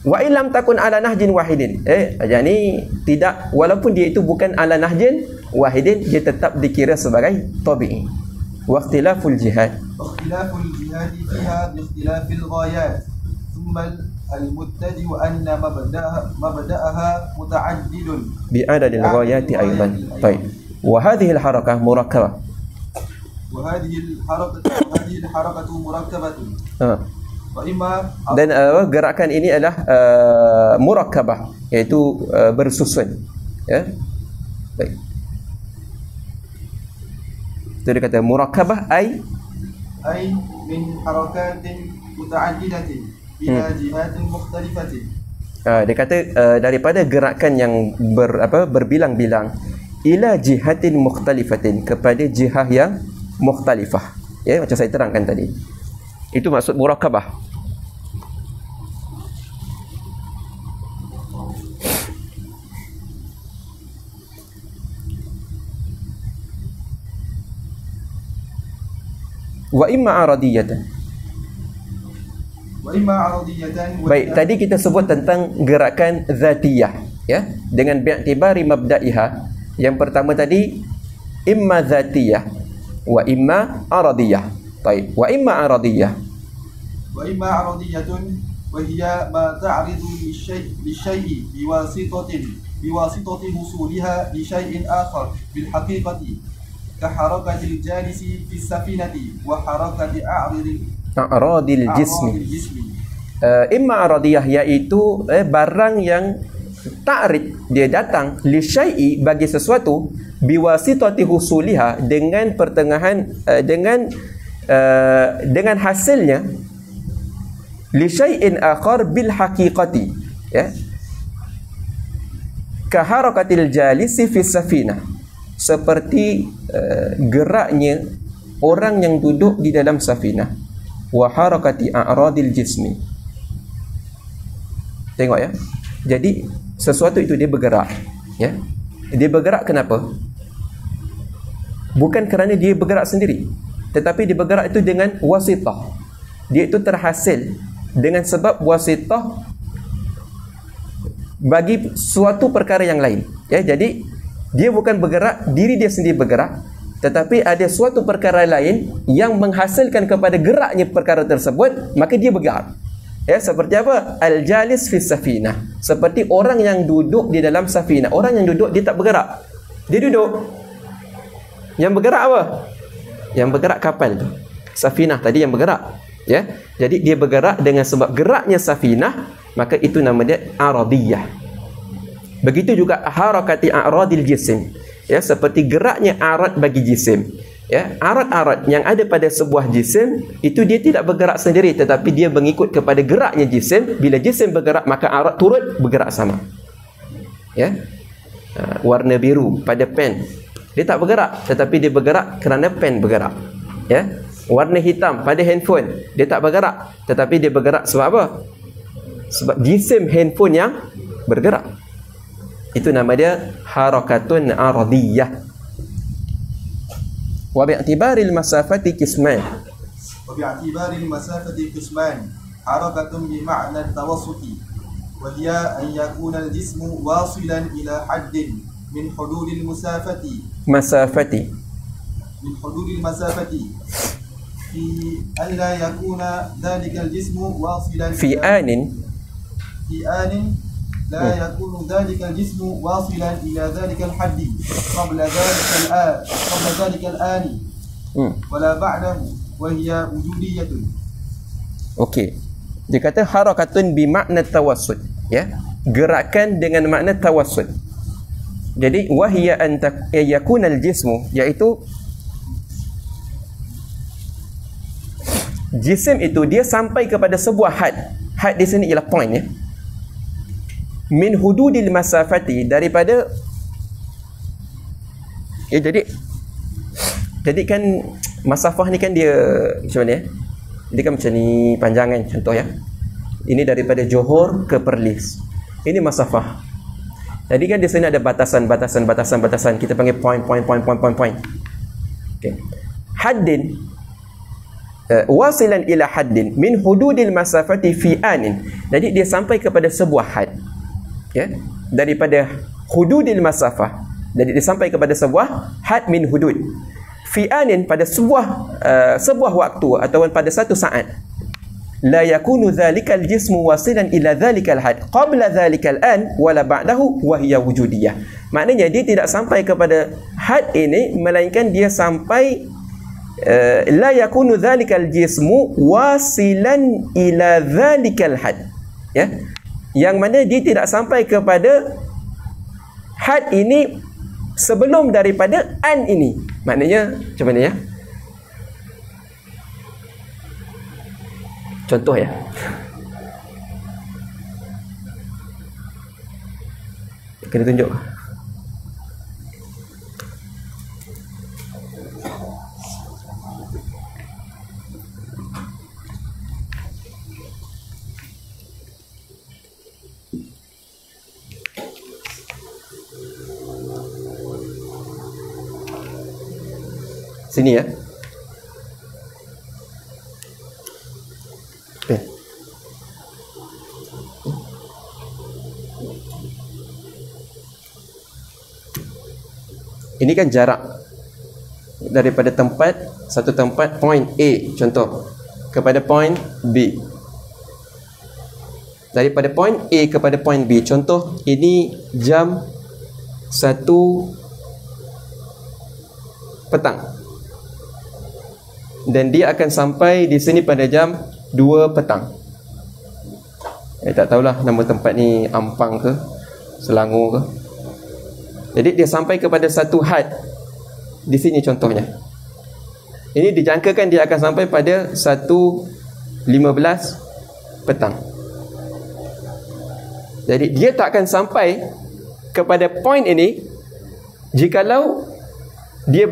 Wa illam takun ala nahjin wahidin. Yani tidak, walaupun dia itu bukan ala nahjin wahidin, dia tetap dikira sebagai tabi'i. Wa ikhtilaful jihad. Ikhtilaful jihad fiha bi ikhtilafil ghayat. Thumma al-mubtadi' anna mabda'aha muta'addidun bi adadil ghayati aidan. Baik. Wa hadhihi al-harakah murakkabah. وهذه الحركة مركبة. Dan gerakan ini adalah murakkabah, iaitu bersusun. Baik. Itu dia kata murakkabah ay min harakatin mutaaddidatin ila jihatin mukhtalifatin. Dia kata daripada gerakan yang berbilang-bilang ila jihatin mukhtalifatin, kepada jihah yang mukhtalifah. Macam saya terangkan tadi. Itu maksud murakkabah. Wa imma aradiyatan. Baik, tadi kita sebut tentang gerakan zatiyah, dengan bi'tibari mabda'iha. Yang pertama tadi imma zatiyah wa imma aradiyah. Baik, wa imma aradiyah. Wa imma aradiyatun wa hiya ma ta'ridu lisyai'i biwasitati husuliha li syai'in akhar bil haqiqati ka harakatil jalisi fi safinati wa harakati a'radil jismi. Imma aradiyah iaitu barang yang ta'rid, dia datang li syai'i, bagi sesuatu, biwasitati husuliha, dengan pertengahan dengan hasilnya, li syai'in akhar bil haqiqati, ka harakatil jalisi fi safinah, seperti geraknya orang yang duduk di dalam safinah, wa harakati a'radil jismi. Tengok jadi sesuatu itu dia bergerak, dia bergerak kenapa? Bukan kerana dia bergerak sendiri, tetapi dia bergerak itu dengan wasitah. Dia itu terhasil dengan sebab wasitah bagi suatu perkara yang lain. Jadi dia bukan bergerak, diri dia sendiri bergerak, tetapi ada suatu perkara lain yang menghasilkan kepada geraknya perkara tersebut, maka dia bergerak. Seperti apa? Al-jalis fi safinah, seperti orang yang duduk di dalam safinah. Orang yang duduk, dia tak bergerak, dia duduk. Yang bergerak apa? Yang bergerak kapal tu, safinah tadi yang bergerak. Jadi dia bergerak dengan sebab geraknya safinah, maka itu nama dia aradiyah. Begitu juga harakati a'radil jisim, seperti geraknya arad bagi jisim. Ya, arat-arat yang ada pada sebuah jisim itu dia tidak bergerak sendiri, tetapi dia mengikut kepada geraknya jisim. Bila jisim bergerak, maka arat turut bergerak sama. Ya, warna biru pada pen, dia tak bergerak, tetapi dia bergerak kerana pen bergerak. Ya, warna hitam pada handphone, dia tak bergerak, tetapi dia bergerak sebab apa? Sebab jisim handphone yang bergerak. Itu nama dia harakatun ardiyah. Wa bi'tibaril masafati qisman. Wa bi'tibaril masafati qisman. Harakatun bi ma'na tawassuti. Wa hiya an yakuna al-jismu wasilan ila haddin min hududil musafati. Masafati. Min hududil masafati. Fi an la yakuna dhalika al-jismu wasilan fi anin لا يكون ذلك الجسم واصلا إلى ذلك الحد قبل ذلك الآن ولا بعده وهي وجودية. Okey. Dia kata harakatun bi makna tawassut, ya. Gerakan dengan makna tawassut. Jadi wahya an yakuna al-jismu, iaitu jisim itu dia sampai kepada sebuah had. Had di sini ialah point, ya. Min hududil masafati, daripada jadi kan masafah ni kan dia macam mana ya? Dia kan macam ni panjangan, contoh ya. Ini daripada Johor ke Perlis. Ini masafah. Jadi kan di sini ada batasan. Kita panggil point. Okey. Haddin wasilan ila haddin min hududil masafati fi anin. Jadi dia sampai kepada sebuah had. Ya, daripada hududil masafah, jadi dia sampai kepada sebuah had min hudud fi anin, pada sebuah waktu ataupun pada satu saat. La yakunu dhalikal jismu wasilan ila dhalikal had qabla dhalikal an wala ba'dahu wa hiya wujudiyah. Maknanya dia tidak sampai kepada had ini, melainkan dia sampai la yakunu dhalikal jismu wasilan ila dhalikal had, ya, yang mana dia tidak sampai kepada had ini sebelum daripada an ini. Maknanya macam mana ya? Contoh ya. Kena tunjuk. Sini ya. Okay. Ini kan jarak daripada satu tempat point A contoh kepada point B. Daripada point A kepada point B contoh, ini jam 1 petang. Dan dia akan sampai di sini pada jam 2 petang. Tak tahulah nama tempat ni Ampang ke Selangor ke. Jadi dia sampai kepada satu had di sini contohnya. Ini dijangkakan dia akan sampai pada 1:15 petang. Jadi dia tak akan sampai kepada point ini jikalau dia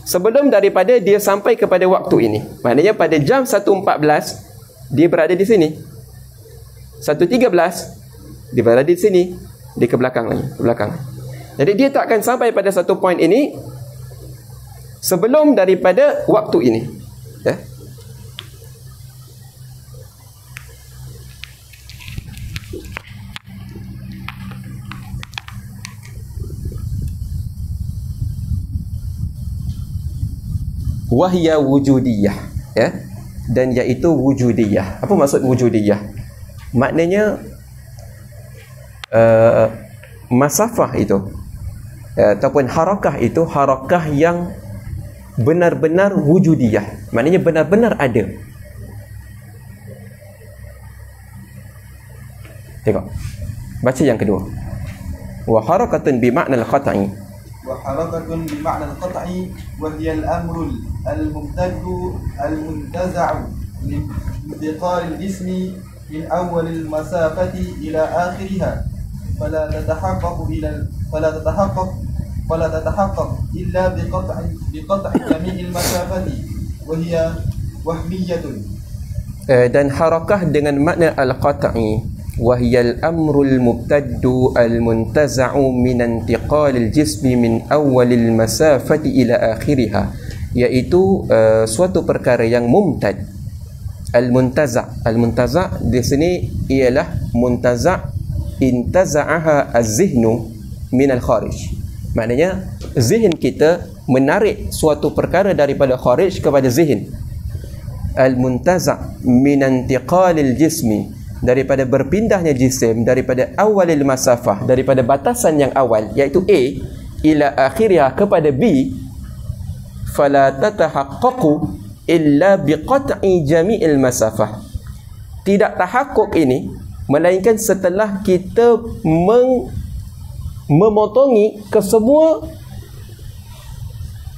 sebelum daripada dia sampai kepada waktu ini. Maknanya pada jam 1:14 dia berada di sini. 1:13 dia berada di sini. Dia ke belakang lagi, ke belakang. Jadi dia tak akan sampai pada satu point ini sebelum daripada waktu ini. Ya. Wahya wujudiyah, ya, dan iaitu wujudiyah. Apa maksud wujudiyah? Maknanya masafah itu ataupun harakah itu harakah yang benar-benar wujudiyah, maknanya benar-benar ada. Tengok, baca yang kedua. Wa harakatun bi ma'nal qat'i. وحركة بمعنى القطع وهي الأمر الممتد المنتزع لانتقال الجسم من أول المسافة إلى آخرها فلا تتحقق إلا بقطع جميع المسافة وهي وهمية. Dan harakah dengan makna al-qat'i وهي الأمر الممتد المنتزع من انتقال الجسم من أول المسافة إلى آخرها, iaitu suatu perkara yang mumtad. Al-muntaza' di sini ialah muntaza' intaza'aha az-zihnu min al-kharij. Maknanya zihin kita menarik suatu perkara daripada kharij kepada zihin. Al-muntaza' min intiqalil jismi, daripada berpindahnya jisim daripada awalil masafah, daripada batasan yang awal iaitu A ila akhirnya kepada B, fala tatahaqqaqu illa biqat'i jami'il masafah. Tidak tahakkuk ini melainkan setelah kita memotongi kesemua.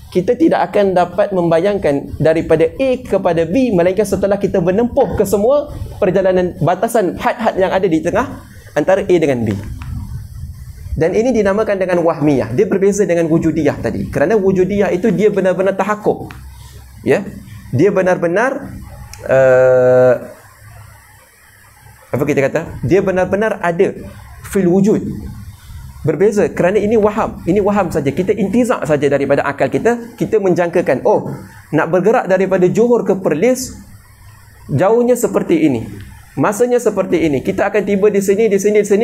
Kita tidak akan dapat membayangkan daripada A kepada B melainkan setelah kita menempuh ke semua perjalanan batasan had-had yang ada di tengah antara A dengan B. Dan ini dinamakan dengan wahmiyah. Dia berbeza dengan wujudiyah tadi. Kerana wujudiyah itu dia benar-benar tahakkuk. Ya. Dia benar-benar apa kita kata? Dia benar-benar ada fil wujud. Berbeza kerana ini waham saja. Kita intizak saja daripada akal kita. Kita menjangkakan, oh, nak bergerak daripada Johor ke Perlis, jauhnya seperti ini, masanya seperti ini. Kita akan tiba di sini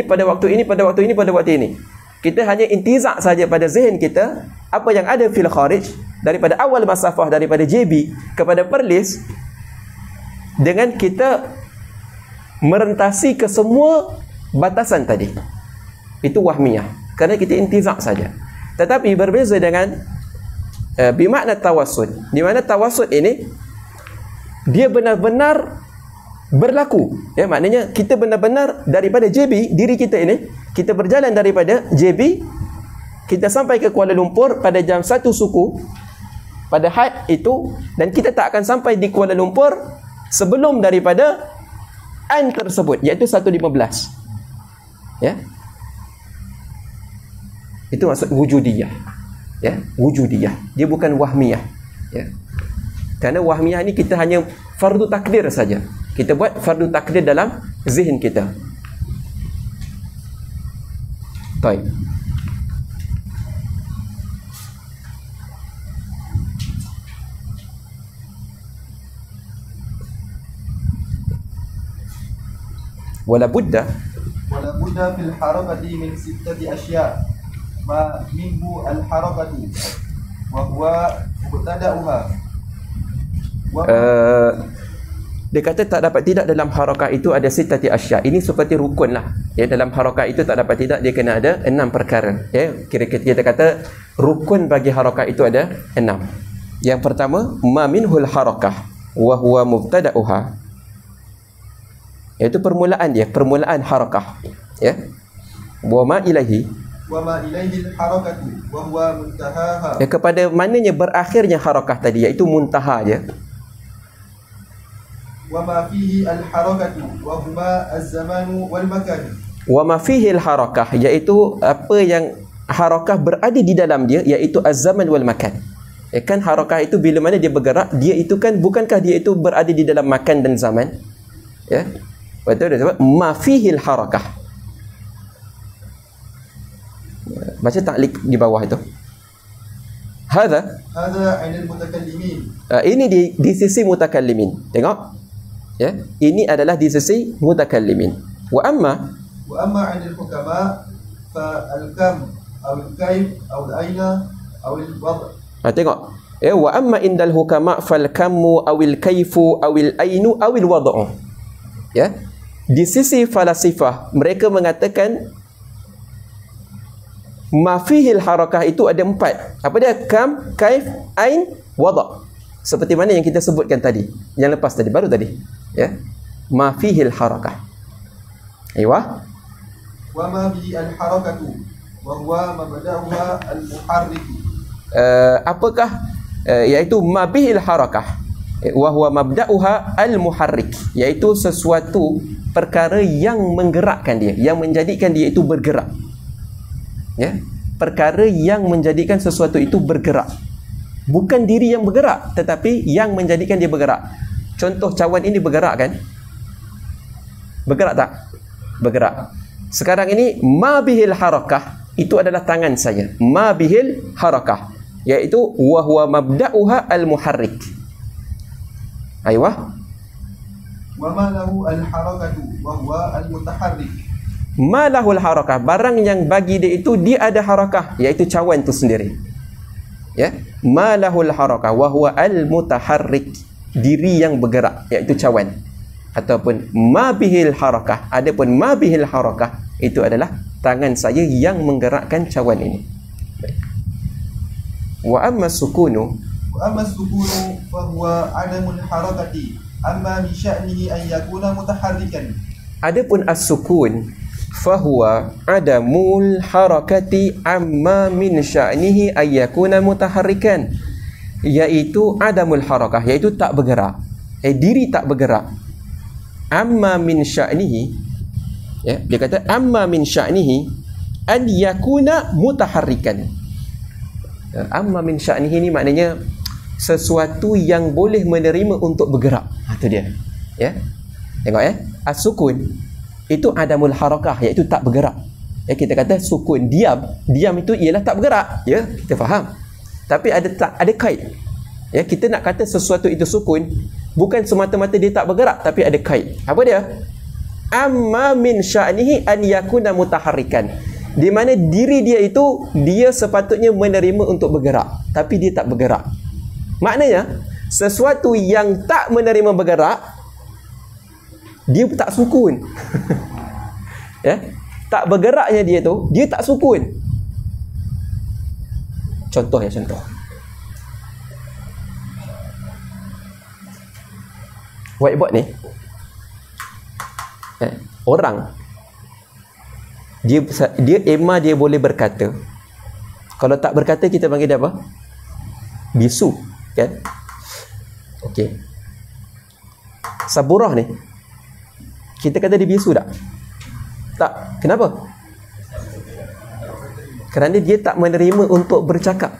pada waktu ini, pada waktu ini, pada waktu ini. Kita hanya intizak saja pada zihin kita apa yang ada fil kharij daripada awal masafah daripada JB kepada Perlis, dengan kita merentasi ke semua batasan tadi. Itu wahmiyah, kerana kita intizak saja. Tetapi berbeza dengan bimakna tawassud, di mana tawassud ini dia benar-benar berlaku, ya, maknanya kita benar-benar daripada JB, diri kita ini, kita berjalan daripada JB, kita sampai ke Kuala Lumpur pada jam 1 suku pada had itu, dan kita tak akan sampai di Kuala Lumpur sebelum daripada an tersebut, iaitu 1.15. Ya, itu maksud wujudiyah. Ya, wujudiyah. Dia bukan wahmiyah. Ya. Karena wahmiyah ni kita hanya fardu takdir saja. Kita buat fardu takdir dalam zihin kita. Baik. Wala budda fil harakati min sittati asya' ma minhu al harakatu wa huwa mubtada'uha. Dia kata tak dapat tidak dalam harakah itu ada sittati asya'. Ini seperti rukun lah. Ya, dalam harakah itu tak dapat tidak, dia kena ada 6 perkara. Ya, kira-kira kita kata rukun bagi harakah itu ada 6. Yang pertama, ma minhul harakah wa huwa mubtada'uha. Iaitu permulaan dia, permulaan harakah. Ya. Wa ma ilaihi al-harakatu wa huwa muntahaha. Ya, kepada mananya berakhirnya harakah tadi, iaitu muntaha dia. Wa ma fihi al-harakatu wa huma az-zamanu wal makan. Wa ma fihi al-harakah, iaitu apa yang harakah berada di dalam dia, iaitu az-zaman wal makan. Ya, kan harakah itu bila mana dia bergerak, dia itu kan, bukankah dia itu berada di dalam makan dan zaman? Ya. Betul dia sebut ma fihi al-harakah. Baca taklik di bawah itu. Hadza 'inal mutakallimin. Ini di sisi mutakallimin. Tengok. Ya, ini adalah di sisi mutakallimin. Wa amma 'inal hukama fa al-kam aw al-kayf aw al-aina aw al-wad'. Tengok. Ya, wa amma indal hukama fal kammu aw al-kayfu aw al-ainu aw al-wad'u. Ya. Di sisi falasifah mereka mengatakan ma fihil harakah itu ada 4. Apa dia? Kam, kaif, ain, wada'. Seperti mana yang kita sebutkan tadi, yang lepas tadi, baru tadi. Ya. Ma fihil harakah. Aywa. Wa ma bihi al harakatu وهو مبدأها المحرك. Apakah iaitu ma bihil harakah wa huwa mabda'uha al-muharrik, iaitu sesuatu perkara yang menggerakkan dia, yang menjadikan dia itu bergerak. Ya, perkara yang menjadikan sesuatu itu bergerak. Bukan diri yang bergerak, tetapi yang menjadikan dia bergerak. Contoh cawan ini bergerak kan? Bergerak tak? Bergerak. Sekarang ini ma bihil harakah, itu adalah tangan saya. Ma bihil harakah, iaitu wa huwa mabda'uha al-muharrik. Aywah. Wa ma lahu al-harakatu wa huwa al-mutaharrik. Ma lahul harakah, barang yang bagi dia itu dia ada harakah, iaitu cawan itu sendiri. Ya, ma lahul harakah wa huwa al-mutaharrik, diri yang bergerak, iaitu cawan. Ataupun ma bihil harakah, adapun ma bihil harakah itu adalah tangan saya yang menggerakkan cawan ini. Baik. Wa amma sukunu, wa amma sukunu fa huwa adamul harakati amma min sya'nihi an yakuna mutaharrikan. Adapun as-sukun fahuwa adamul harakati amma min sya'nihi an yakuna mutaharrikan, iaitu adamul harakah, iaitu tak bergerak, diri tak bergerak. Amma min sya'nihi, ya, dia kata amma min sya'nihi an yakuna mutaharrikan. Amma min sya'nihi ni maknanya sesuatu yang boleh menerima untuk bergerak. Itu dia. Ya. Tengok ya. As-sukun itu adamul harakah, iaitu tak bergerak. Ya, kita kata sukun diam, diam itu ialah tak bergerak. Ya, kita faham. Tapi ada kait. Ya, kita nak kata sesuatu itu sukun, bukan semata-mata dia tak bergerak, tapi ada kait. Apa dia? Amma min sya'nihi an yakuna mutaharrikan. Di mana diri dia itu dia sepatutnya menerima untuk bergerak, tapi dia tak bergerak. Maknanya sesuatu yang tak menerima bergerak, dia tak sukun. Ya, tak bergeraknya dia tu, dia tak sukun. Contoh. Whiteboard ni, orang dia emma dia boleh berkata. Kalau tak berkata kita panggil dia apa? Bisu, kan? Okey. Saburah ni, kita kata dia bisu tak? Tak. Kenapa? Kerana dia tak menerima untuk bercakap.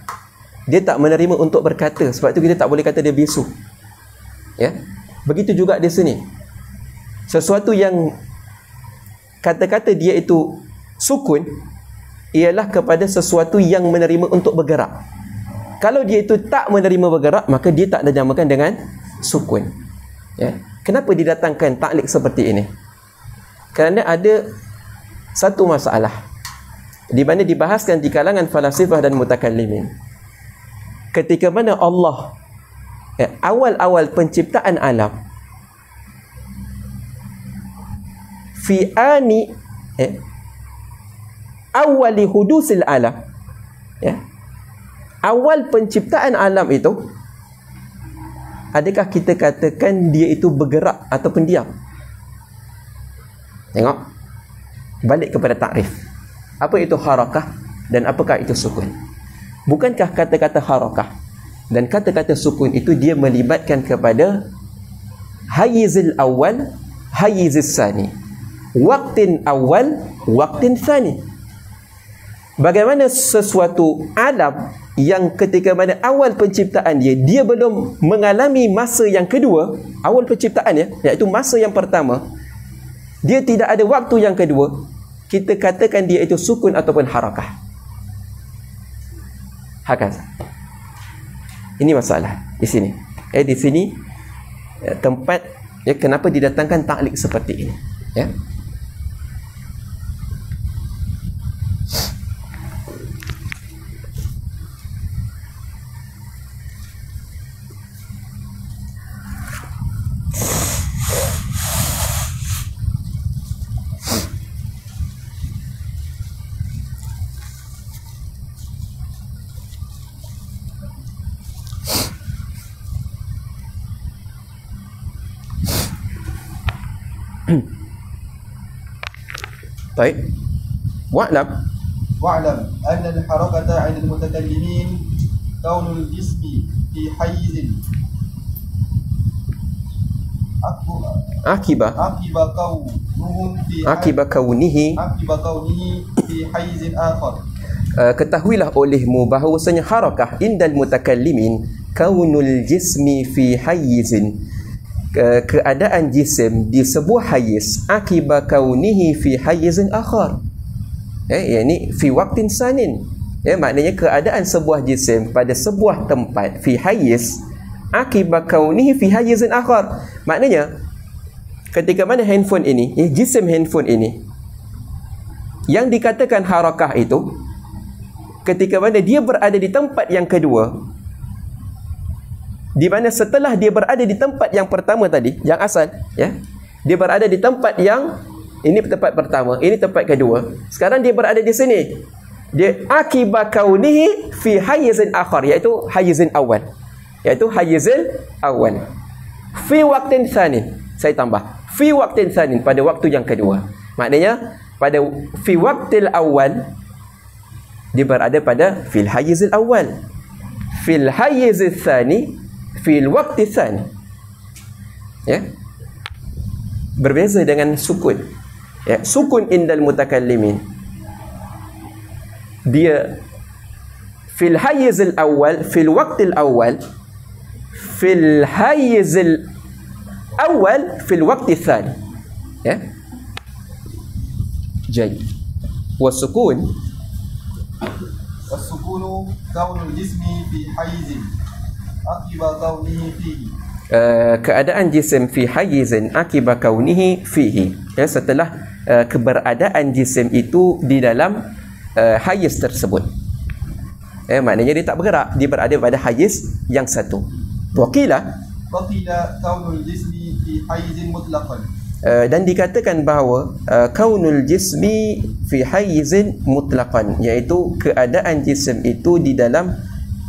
Dia tak menerima untuk berkata. Sebab tu kita tak boleh kata dia bisu. Ya. Begitu juga di sini. Sesuatu yang kata-kata dia itu sukun ialah kepada sesuatu yang menerima untuk bergerak. Kalau dia itu tak menerima bergerak, maka dia tak dinamakan dengan sukun. Ya. Kenapa didatangkan taklid seperti ini? Kerana ada satu masalah di mana dibahaskan di kalangan falasifah dan mutakallimin. Ketika mana Allah awal-awal penciptaan alam, fi ani awali hudusil alam, ya, awal penciptaan alam itu, adakah kita katakan dia itu bergerak ataupun diam? Tengok, balik kepada takrif. Apa itu harakah dan apakah itu sukun? Bukankah kata-kata harakah dan kata-kata sukun itu dia melibatkan kepada hayizil awal, hayizis sani, waqtin awal, waqtin sani. Bagaimana sesuatu alam yang ketika mana awal penciptaan dia belum mengalami masa yang kedua, awal penciptaan dia, iaitu masa yang pertama, dia tidak ada waktu yang kedua, kita katakan dia itu sukun ataupun harakah. Hakas. Ini masalah di sini. Di sini tempat kenapa didatangkan taklid seperti ini. Ya. Baik. Wa'lam واعلم أن الحركة عند المتكلمين كون الجسم في حيز akiba kaunihi في حيز آخر. Ketahuilah olehmu bahawasanya harakah indal mutakallimin kaunul jismi fi hayyizin, keadaan jisim di sebuah hayiz, akiba kaunihi fi hayyizin akhar, yakni fi waqtin sanin, maknanya keadaan sebuah jisim pada sebuah tempat fi hayyiz, akiba kaunihi fi hayyizin akhar, maknanya ketika mana handphone ini, jisim handphone ini yang dikatakan harakah itu, ketika mana dia berada di tempat yang kedua, di mana setelah dia berada di tempat yang pertama tadi, yang asal, dia berada di tempat yang ini tempat pertama, ini tempat kedua, sekarang dia berada di sini, dia akiba kaunihi fi hayyizin akhar, iaitu hayyizin awal, fi waqtin tsanin, saya tambah fi waqtin tsanin, pada waktu yang kedua, maknanya pada fi waqtil awal dia berada pada fil hayyizil awal, fil hayyizil tsani, fil waqti tsani, berbeza dengan sukun, sukun indal mutakallimin, dia fil hayyizil awal, fil waqtil awal, fil hayyizil awal, fil waqti tsani, jadi wasukun كون الجسم في حيز عقب كونه فيه. Keadaan jisim fi hayyizin akiba kaunihi fihi, setelah keberadaan jisim itu di dalam hayiz tersebut, maknanya dia tak bergerak, dia berada pada hayiz yang satu. Waqila kaunul jismi fi hayyizin mutlaqan, dan dikatakan bahawa kaunul jismi fi hayyizin mutlaqan, iaitu keadaan jisim itu di dalam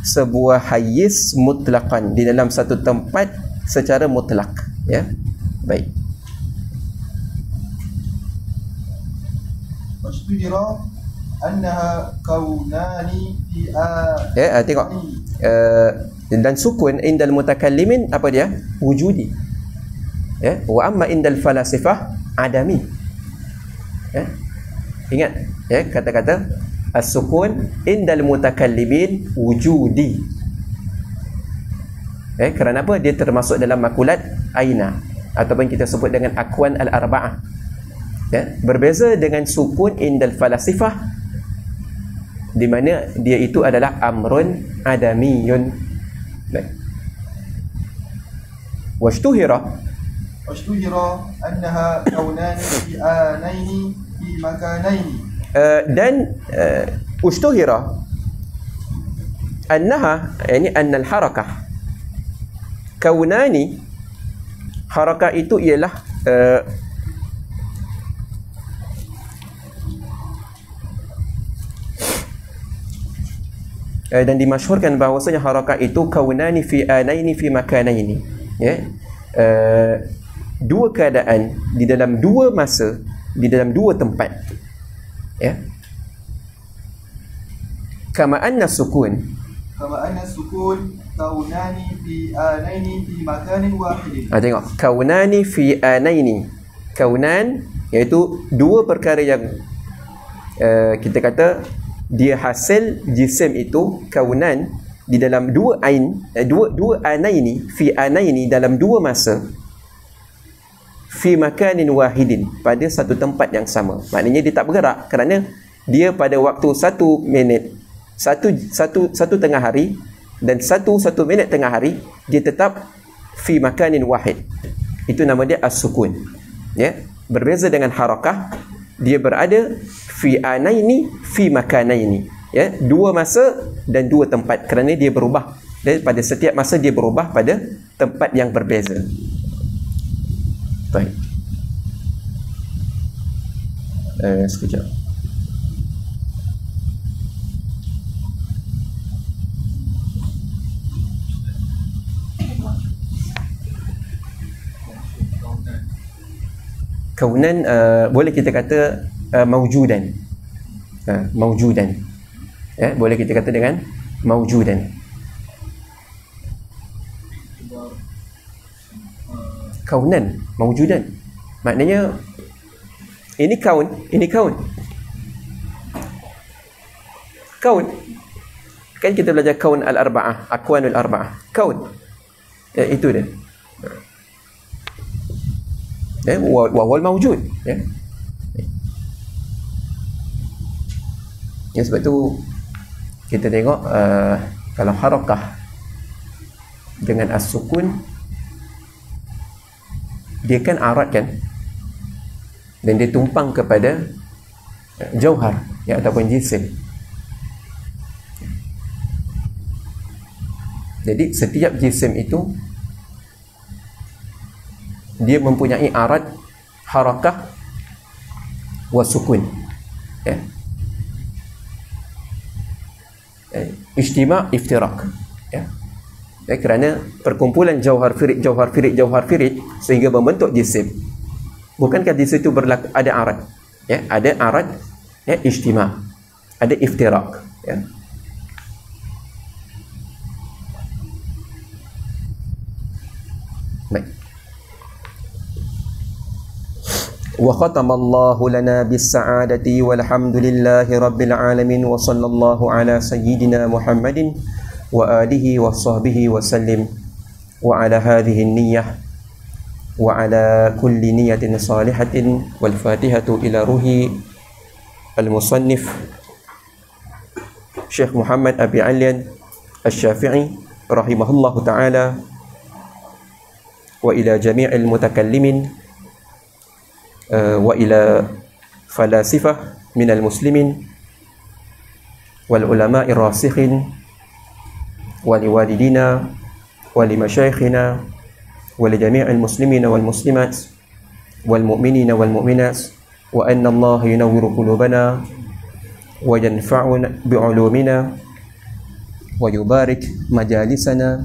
sebuah hayiz mutlaqan, di dalam satu tempat secara mutlak, baik. Wasbidira annaha kaunani fi tengok, dan sukun indal mutakallimin apa dia? Wujudi. Wa amma indal falasifah adami. Ingat kata-kata as-sukun indal mutakallimin wujudi. Kerana apa? Dia termasuk dalam makulat aina, ataupun kita sebut dengan akwan al-arba'ah. Berbeza dengan sukun indal falasifah, di mana dia itu adalah amrun adamiyun. Washtuhira أنها كونان في آنين في مكانين. dan ushtuhira annaha, yani anna al-harakah kaunani, harakah itu ialah dan dimasyhurkan bahawasanya harakah itu kaunani fi anaini fi makanaini, dua keadaan di dalam dua masa, di dalam dua tempat, kama anna sukun kaunani fi anaini fi makanin wahidin. Tengok, kaunani fi anaini, kaunan iaitu dua perkara yang kita kata dia hasil jisim itu kaunan di dalam dua ain, dua anaini, fi anaini, dalam dua masa, fi makanin wahidin, pada satu tempat yang sama. Maknanya dia tak bergerak, kerana dia pada waktu 1 minit, satu tengah hari, dan satu minit tengah hari, dia tetap fi makanin wahid. Itu nama dia as-sukun. Berbeza dengan harakah, dia berada fi anaini fi makanaini, dua masa dan dua tempat, kerana dia berubah, dan pada setiap masa dia berubah pada tempat yang berbeza. Baik. Sekejap. Kaunan boleh kita kata mawjudan. maujudan. Boleh kita kata dengan maujudan. Kaunan, maujudan. Maknanya ini kaun, ini kaun. Kaun. Kan kita belajar kaun al-arba'ah, akwanul arba'ah. Kaun. Itu dia. Wa huwal mawjud. Sebab tu kita tengok kalau harakah dengan as-sukun, dia kan arat kan, dan dia tumpang kepada jauhar ataupun jisim. Jadi setiap jisim itu dia mempunyai arat harakah wa sukun. Ijtima' iftirak. Kerana perkumpulan jauhar firid sehingga membentuk jisim. Bukankah di situ ada arat? Ada arat ijtima', ada iftirak. Baik. Wa khatamallahu lana bis-sa'adati walhamdulillahi rabbil alamin wa sallallahu ala sayyidina Muhammadin wa alihi wa sahbihi wa sallim wa ala hadhihi an-niyyah wa ala kulli niyyatin salihatin wal fatihatu ila ruhi al-musannif Syekh Muhammad Abi Alian Asy-Syafi'i rahimahullahu ta'ala wa ila jami'il mutakallimin wa ila falasifah minal muslimin wal ulama'ir rasikhin wa liwalidina wa limasyayikhina wa li jami'il muslimina wal muslimat wal mu'minina wal mu'minat wa anna Allah yunawwiru qulubana wa yanfa'una bi'ulumina wa yubarik majalisana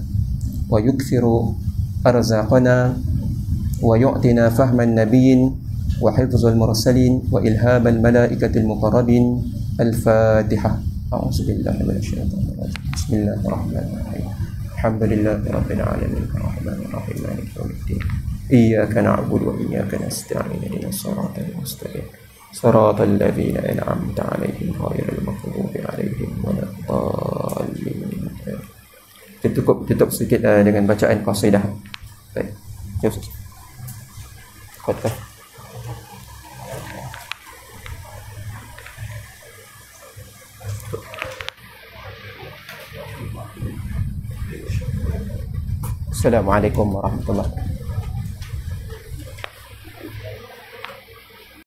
wa yukthiru arzaqana wa yu'tina fahman nabiyyin wa hifzul mursalin wa ilhamal malaikatil muqarrabin. Al-Fatihah. A'udzu billahi minasyaitonir rajim. Bismillahirrahmanirrahim. Alhamdulillahi rabbil alamin arrahmanir rahim maliki yaumiddin. Iyyaka na'budu wa iyyaka nasta'in ihdinas siratal mustaqim siratal ladzina an'amta 'alaihim ghairil maghdubi 'alaihim waladdallin. Tutup sedikit dengan bacaan qasidah. Baik. Jom. Khatam. Assalamualaikum warahmatullahi wabarakatuh.